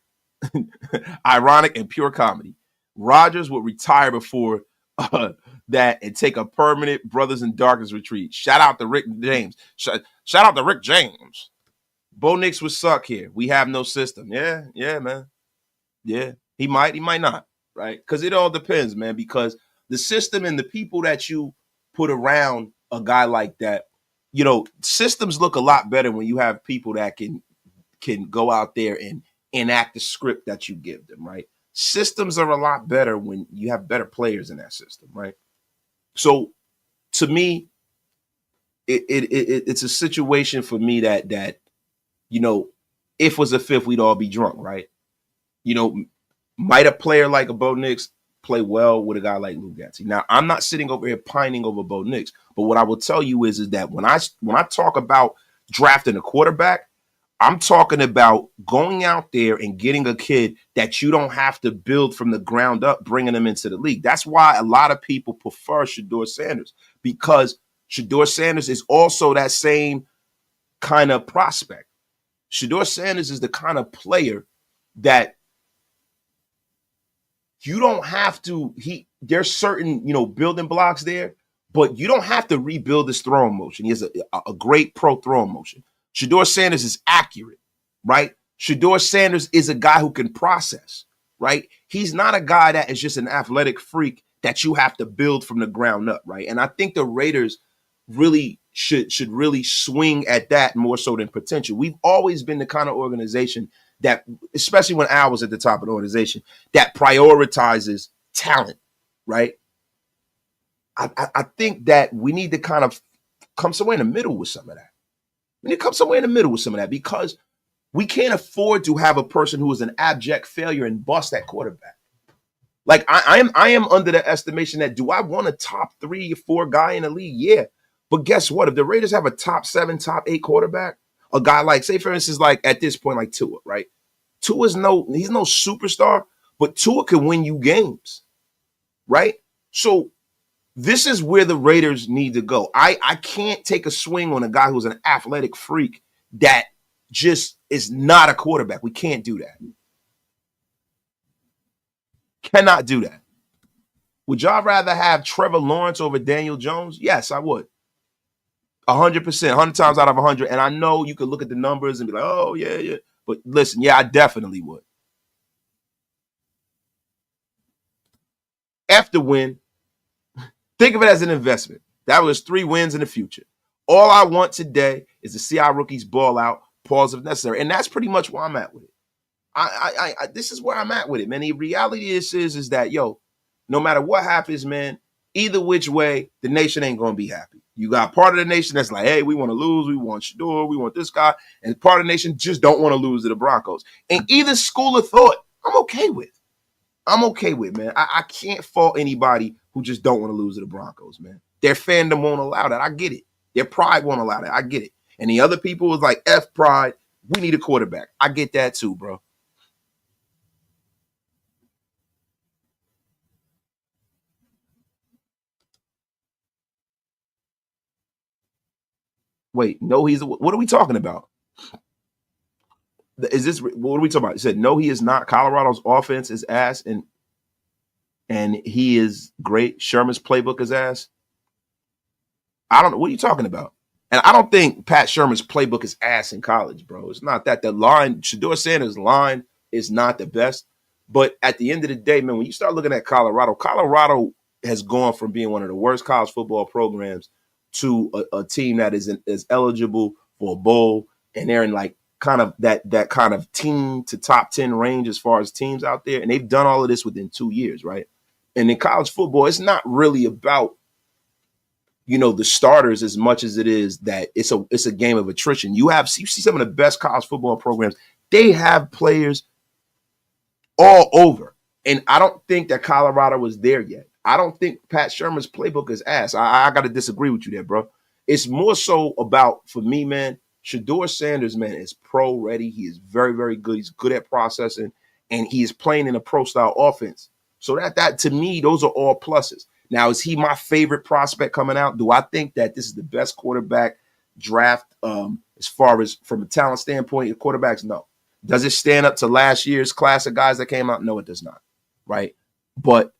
Ironic and pure comedy. Rodgers would retire before that and take a permanent Brothers in Darkness retreat. Shout out to Rick James. Shout out to Rick James. Bo Nix would suck here. We have no system. Yeah, man. Yeah, he might not, right? Because it all depends, man, because the system and the people that you put around a guy like that, you know, systems look a lot better when you have people that can go out there and enact the script that you give them, right? Systems are a lot better when you have better players in that system, right? So to me, it's a situation for me that you know, if was a fifth, we'd all be drunk, right? You know, might a player like a Bo Nix play well with a guy like Lou Gadsby? Now, I'm not sitting over here pining over Bo Nix, but what I will tell you is that when I talk about drafting a quarterback, I'm talking about going out there and getting a kid that you don't have to build from the ground up, bringing them into the league. That's why a lot of people prefer Shedeur Sanders, because Shedeur Sanders is also that same kind of prospect. Shedeur Sanders is the kind of player that you don't have to, there's certain, you know, building blocks there, but you don't have to rebuild his throwing motion. He has a great pro throwing motion. Shedeur Sanders is accurate, right? Shedeur Sanders is a guy who can process, right? He's not a guy that is just an athletic freak that you have to build from the ground up, right? And I think the Raiders really should really swing at that more so than potential. We've always been the kind of organization that, especially when Al was at the top of the organization, that prioritizes talent, right? I think that we need to kind of come somewhere in the middle with some of that. We need to come somewhere in the middle with some of that, because we can't afford to have a person who is an abject failure and bust that quarterback. Like I am under the estimation that, do I want a top 3 or 4 guy in the league? Yeah. But guess what? If the Raiders have a top 7, top 8 quarterback, a guy like, say for instance, like at this point, like Tua, right? Tua's he's no superstar, but Tua can win you games, right? So this is where the Raiders need to go. I can't take a swing on a guy who's an athletic freak that just is not a quarterback. We can't do that. Cannot do that. Would y'all rather have Trevor Lawrence over Daniel Jones? Yes, I would. 100%, 100 times out of 100. And I know you could look at the numbers and be like, oh, yeah. But listen, yeah, I definitely would. After win, think of it as an investment. That was 3 wins in the future. All I want today is to see our rookies ball out, pause if necessary. And that's pretty much where I'm at with it. This is where I'm at with it, man. The reality is that, yo, no matter what happens, man, either which way, the nation ain't going to be happy. You got part of the nation that's like, hey, we want to lose. We want Shedeur. We want this guy. And part of the nation just don't want to lose to the Broncos. And either school of thought, I'm okay with. Man. I can't fault anybody who just don't want to lose to the Broncos, man. Their fandom won't allow that. I get it. Their pride won't allow that. I get it. And the other people was like, F pride. We need a quarterback. I get that too, bro. Wait, no, what are we talking about? Is this, what are we talking about? He said, no, he is not. Colorado's offense is ass, and he is great. Sherman's playbook is ass. I don't know. What are you talking about? And I don't think Pat Sherman's playbook is ass in college, bro. It's not that. The line, Shedeur Sanders' line is not the best. But at the end of the day, man, when you start looking at Colorado has gone from being one of the worst college football programs to a team that is eligible for a bowl, and they're in like kind of that kind of team to top 10 range as far as teams out there. And they've done all of this within 2 years, right? And in college football, it's not really about, you know, the starters as much as it is that it's a game of attrition. You see some of the best college football programs. They have players all over. And I don't think that Colorado was there yet. I don't think Pat Shermer's playbook is ass. I got to disagree with you there, bro. It's more so about, for me, man, Shedeur Sanders, man, is pro ready. He is very, very good. He's good at processing, and he is playing in a pro style offense. So that to me, those are all pluses. Now, is he my favorite prospect coming out? Do I think that this is the best quarterback draft as far as from a talent standpoint? Quarterbacks, no. Does it stand up to last year's class of guys that came out? No, it does not. Right. But,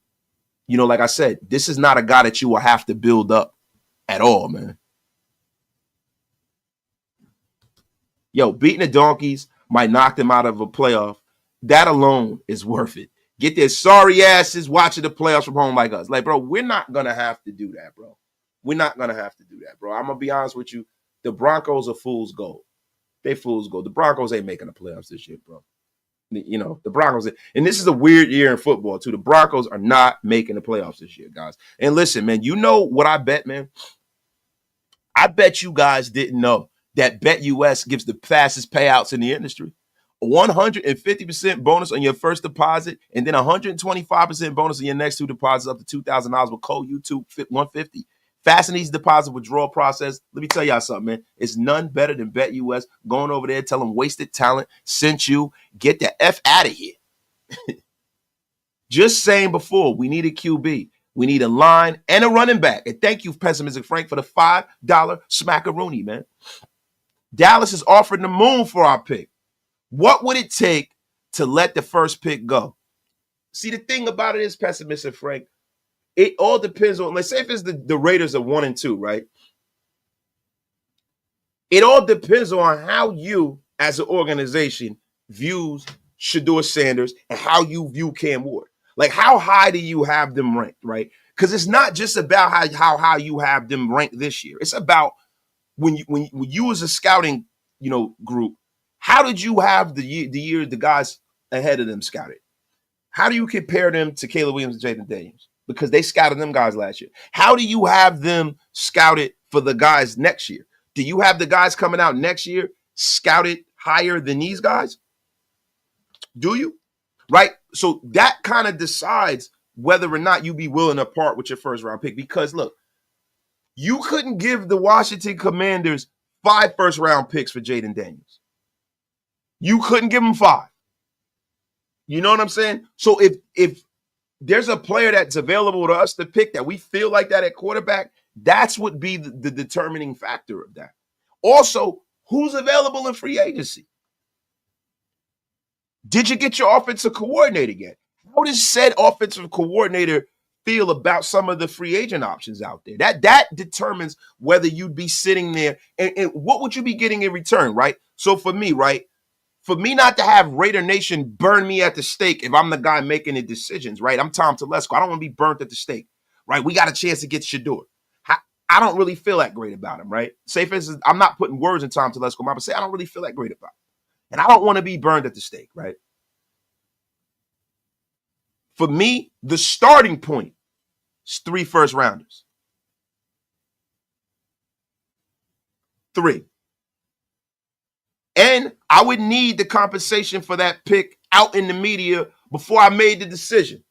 like I said, this is not a guy that you will have to build up at all, man. Yo, beating the Donkeys might knock them out of a playoff. That alone is worth it. Get their sorry asses watching the playoffs from home like us. Like, bro, we're not going to have to do that, bro. We're not going to have to do that, bro. I'm going to be honest with you. The Broncos are fool's gold. They fool's gold. The Broncos ain't making the playoffs this year, bro. The Broncos, and this is a weird year in football, too. The Broncos are not making the playoffs this year, guys. And listen, man, you know what I bet, man? I bet you guys didn't know that BetUS gives the fastest payouts in the industry. 150% bonus on your first deposit, and then 125% bonus on your next two deposits up to $2,000 with code YouTube 150. Fasten these deposit withdrawal process. Let me tell y'all something, man. It's none better than BetUS. Going over there, tell them Wasted Talent sent you. Get the F out of here. Just saying before, we need a QB. We need a line and a running back. And thank you, Pessimistic Frank, for the $5 smackaroonie, man. Dallas is offering the moon for our pick. What would it take to let the first pick go? See, the thing about it is, Pessimistic Frank, it all depends on, let's say if it's the Raiders are 1 and 2, right? It all depends on how you, as an organization, views Shedeur Sanders and how you view Cam Ward. Like, how high do you have them ranked, right? Because it's not just about how you have them ranked this year. It's about when you as a scouting, group, how did you have the guys ahead of them scouted? How do you compare them to Caleb Williams and Jaden Daniels? Because they scouted them guys last year. How do you have them scouted for the guys next year? Do you have the guys coming out next year scouted higher than these guys? Do you? Right? So that kind of decides whether or not you be willing to part with your first round pick. Because look, you couldn't give the Washington Commanders 5 first round picks for Jaden Daniels. You couldn't give them 5. You know what I'm saying? So if there's a player that's available to us to pick that we feel like that at quarterback, that's what be the determining factor of that. Also, who's available in free agency? Did you get your offensive coordinator yet? How does said offensive coordinator feel about some of the free agent options out there? That determines whether you'd be sitting there and what would you be getting in return, right? So for me, right? For me not to have RaiderNation burn me at the stake if I'm the guy making the decisions, right? I'm Tom Telesco. I don't want to be burnt at the stake, right? We got a chance to get Shedeur. I don't really feel that great about him, right? Say for instance, I'm not putting words in Tom Telesco's mouth, but say I don't really feel that great about him. And I don't want to be burned at the stake, right? For me, the starting point is 3 first rounders. 3. And I would need the compensation for that pick out in the media before I made the decision.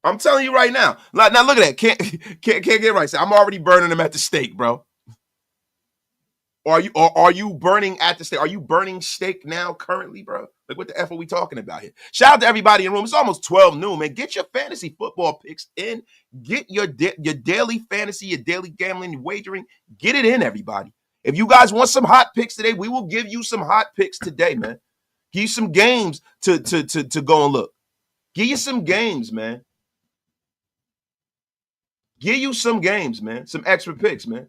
I'm telling you right now. Now look at that. Can't get right. I'm already burning them at the stake, bro. Are you burning at the stake? Are you burning steak now currently, bro? Like, what the F are we talking about here? Shout out to everybody in the room. It's almost 12 noon, man. Get your fantasy football picks in. Get your daily fantasy, your daily gambling, your wagering. Get it in, everybody. If you guys want some hot picks today, we will give you some hot picks today, man. Give you some games to go and look. Give you some games, man. Give you some games, man. Some extra picks, man.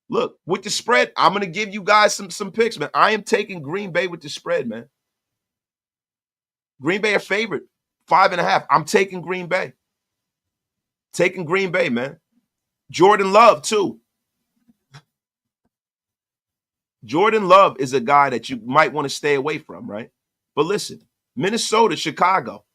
Look, with the spread, I'm going to give you guys some picks, man. I am taking Green Bay with the spread, man. Green Bay a favorite, 5.5. I'm taking Green Bay. Taking Green Bay, man. Jordan Love, too. Jordan Love is a guy that you might want to stay away from, right? But listen, Minnesota, Chicago.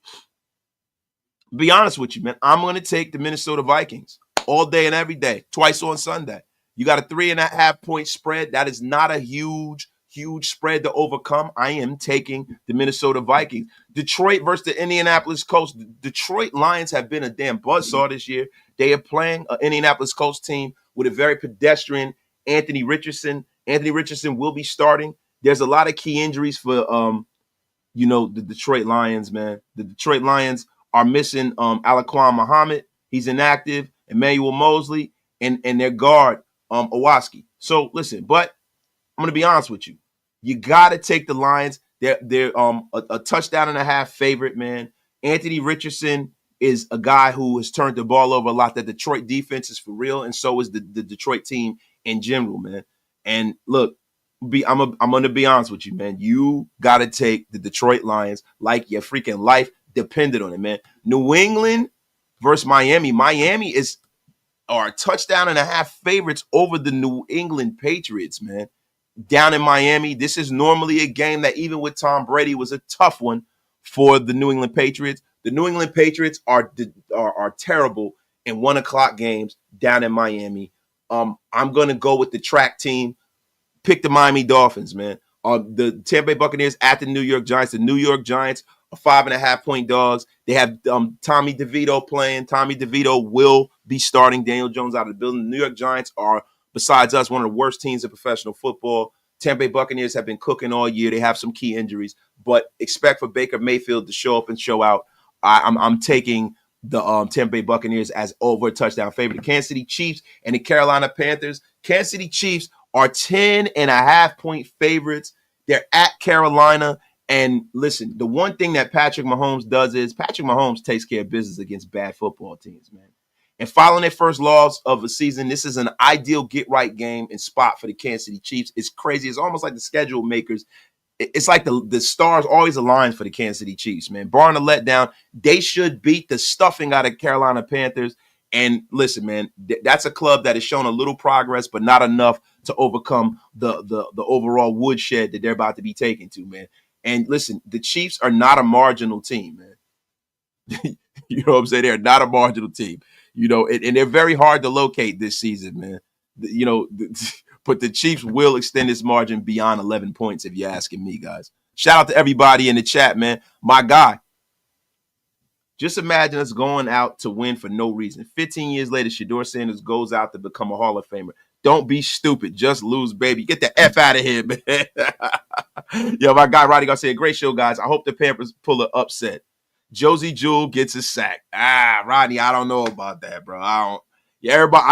Be honest with you, man. I'm going to take the Minnesota Vikings all day and every day, twice on Sunday. You got a 3.5 point spread. That is not a huge huge spread to overcome, I am taking the Minnesota Vikings. Detroit versus the Indianapolis Colts. The Detroit Lions have been a damn buzzsaw this year. They are playing an Indianapolis Colts team with a very pedestrian Anthony Richardson. Anthony Richardson will be starting. There's a lot of key injuries for the Detroit Lions, man. The Detroit Lions are missing Alaquan Muhammad. He's inactive. Emmanuel Mosley and their guard, Owaski. So listen, but I'm gonna be honest with you. You gotta take the Lions. They're a touchdown and a half favorite, man. Anthony Richardson is a guy who has turned the ball over a lot. That Detroit defense is for real, and so is the Detroit team in general, man. And look, I'm gonna be honest with you, man. You gotta take the Detroit Lions like your freaking life depended on it, man. New England versus Miami. Miami are a touchdown and a half favorites over the New England Patriots, man. Down in Miami, this is normally a game that even with Tom Brady was a tough one for the New England Patriots. The New England Patriots are terrible in 1:00 games down in Miami. I'm gonna go with the track team. Pick the Miami Dolphins, man. The Tampa Bay Buccaneers at the New York Giants. The New York Giants are 5.5-point dogs. They have Tommy DeVito playing. Tommy DeVito will be starting. Daniel Jones out of the building. The New York Giants are, besides us, one of the worst teams in professional football. Tampa Bay Buccaneers have been cooking all year. They have some key injuries, but expect for Baker Mayfield to show up and show out. I'm taking the Tampa Bay Buccaneers as over a touchdown favorite. The Kansas City Chiefs and the Carolina Panthers. Kansas City Chiefs are 10.5-point favorites. They're at Carolina. And listen, the one thing that Patrick Mahomes does is Patrick Mahomes takes care of business against bad football teams, man. And following their first loss of the season, this is an ideal get-right game and spot for the Kansas City Chiefs. It's crazy. It's almost like the schedule makers. It's like the stars always align for the Kansas City Chiefs, man. Barring a letdown, they should beat the stuffing out of Carolina Panthers. And listen, man, that's a club that has shown a little progress, but not enough to overcome the overall woodshed that they're about to be taken to, man. And listen, the Chiefs are not a marginal team, man. You know what I'm saying? They're not a marginal team. And they're very hard to locate this season, man. But the Chiefs will extend this margin beyond 11 points, if you're asking me, guys. Shout out to everybody in the chat, man. My guy, just imagine us going out to win for no reason. 15 years later, Shedeur Sanders goes out to become a Hall of Famer. Don't be stupid. Just lose, baby. Get the F out of here, man. Yo, my guy, Roddy Garcia, great show, guys. I hope the Panthers pull an upset. Josie Jewell gets a sack. Rodney, I don't know about that, bro. I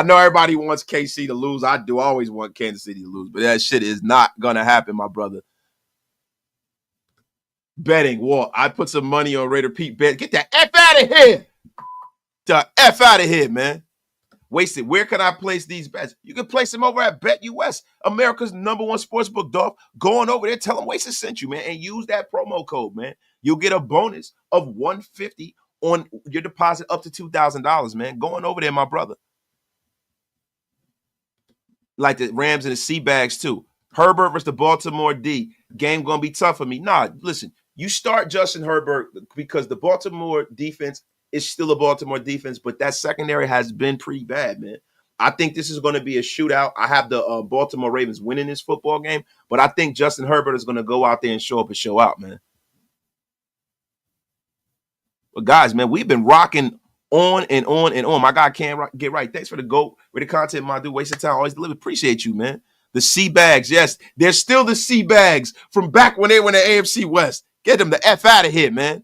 know everybody wants KC to lose. I do always want Kansas City to lose, but that shit is not gonna happen, my brother. Betting, Walt. I put some money on Raider Pete bet. Get the F out of here. The F out of here, man. Wasted. Where can I place these bets? You can place them over at BetUS, America's #1 sportsbook, dog. Go on over there, tell them Wasted sent you, man, and use that promo code, man. You'll get a bonus of $150 on your deposit up to $2,000, man. Going over there, my brother. Like the Rams and the Seabags, too. Herbert versus the Baltimore D. Game going to be tough for me. Nah, listen, you start Justin Herbert because the Baltimore defense is still a Baltimore defense, but that secondary has been pretty bad, man. I think this is going to be a shootout. I have the Baltimore Ravens winning this football game, but I think Justin Herbert is going to go out there and show up and show out, man. But guys, man, we've been rocking on and on and on. My guy can't get right. Thanks for the GOAT. With the content, my dude. Wasted time. Always deliver. Appreciate you, man. The Sea Bags. Yes, they're still the Sea Bags from back when they were in the AFC West. Get them the F out of here, man.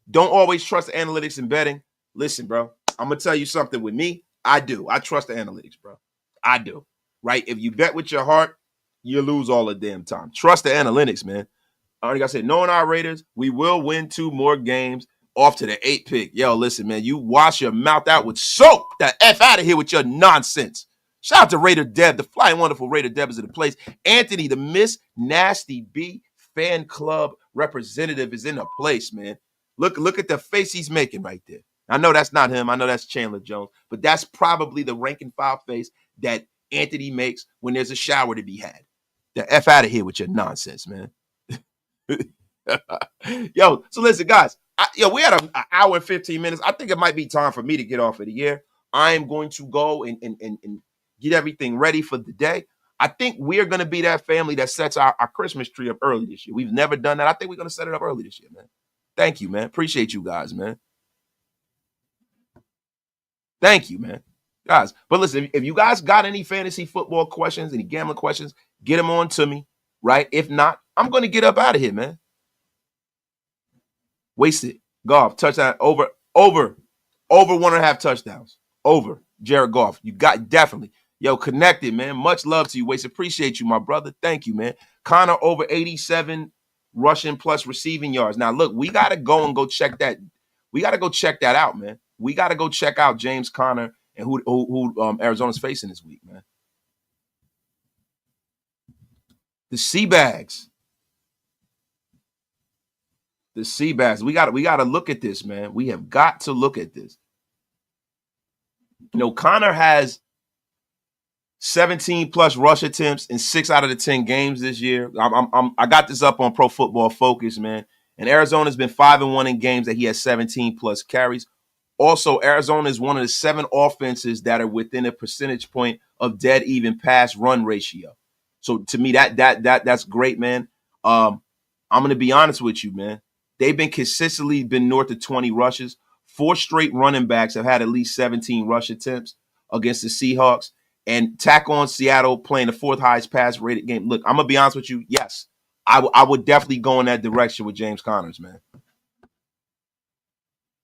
Don't always trust the analytics in betting. Listen, bro, I'm going to tell you something with me. I do. I trust the analytics, bro. I do. Right? If you bet with your heart, you lose all the damn time. Trust the analytics, man. Like I said, knowing our Raiders, we will win 2 more games off to the 8 pick. Yo, listen, man, you wash your mouth out with soap. The F out of here with your nonsense. Shout out to Raider Deb, the flying wonderful Raider Deb is in the place. Anthony, the Miss Nasty B fan club representative is in the place, man. Look at the face he's making right there. I know that's not him. I know that's Chandler Jones, but that's probably the rank and file face that Anthony makes when there's a shower to be had. The F out of here with your nonsense, man. Yo, so listen, guys. We had an hour and 15 minutes. I think it might be time for me to get off of the air. I am going to go and get everything ready for the day. I think we're going to be that family that sets our Christmas tree up early this year. We've never done that. I think we're going to set it up early this year, man. Thank you, man. Appreciate you guys, man. Thank you, man. Guys, but listen, if you guys got any fantasy football questions, any gambling questions, get them on to me, right? If not, I'm going to get up out of here, man. Wasted. Goff, touchdown, over 1.5 touchdowns. Over. Jared Goff. You got definitely. Yo, connected, man. Much love to you, Wasted. Appreciate you, my brother. Thank you, man. Connor over 87 rushing plus receiving yards. Now, look, we got to go check that. We got to go check that out, man. We got to go check out James Conner and who Arizona's facing this week, man. The Seabags. The Seabags. We got to look at this, man. We have got to look at this. You know, Connor has 17 plus rush attempts in 6 out of the 10 games this year. I got this up on Pro Football Focus, man. And Arizona's been 5-1 in games that he has 17 plus carries. Also, Arizona is one of the 7 offenses that are within a percentage point of dead even pass run ratio. So to me, that's great, man. I'm gonna be honest with you, man. They've been consistently north of 20 rushes. 4 straight running backs have had at least 17 rush attempts against the Seahawks. And tack on Seattle playing the 4th highest pass rated game. Look, I'm gonna be honest with you. Yes, I would definitely go in that direction with James Connors, man.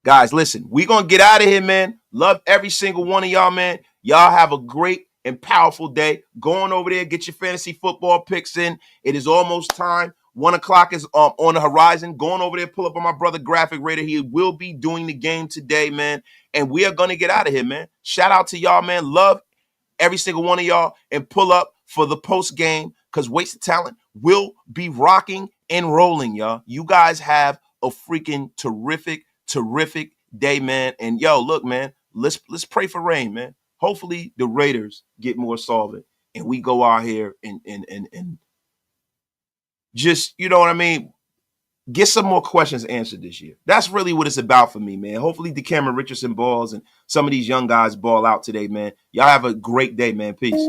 Guys, listen, we're going to get out of here, man. Love every single one of y'all, man. Y'all have a great and powerful day. Go on over there, get your fantasy football picks in. It is almost time. 1 o'clock is on the horizon. Going over there, pull up on my brother Graphic Raider. He will be doing the game today, man. And we are going to get out of here, man. Shout out to y'all, man. Love every single one of y'all. And pull up for the post game because Wasted Talent will be rocking and rolling, y'all. You guys have a freaking terrific day, man. And yo, look, man, let's pray for rain, man. Hopefully the Raiders get more solvent and we go out here and just, you know what I mean, get some more questions answered this year. That's really what it's about for me, man. Hopefully DeCameron Richardson balls and some of these young guys ball out today, man. Y'all have a great day, man. Peace.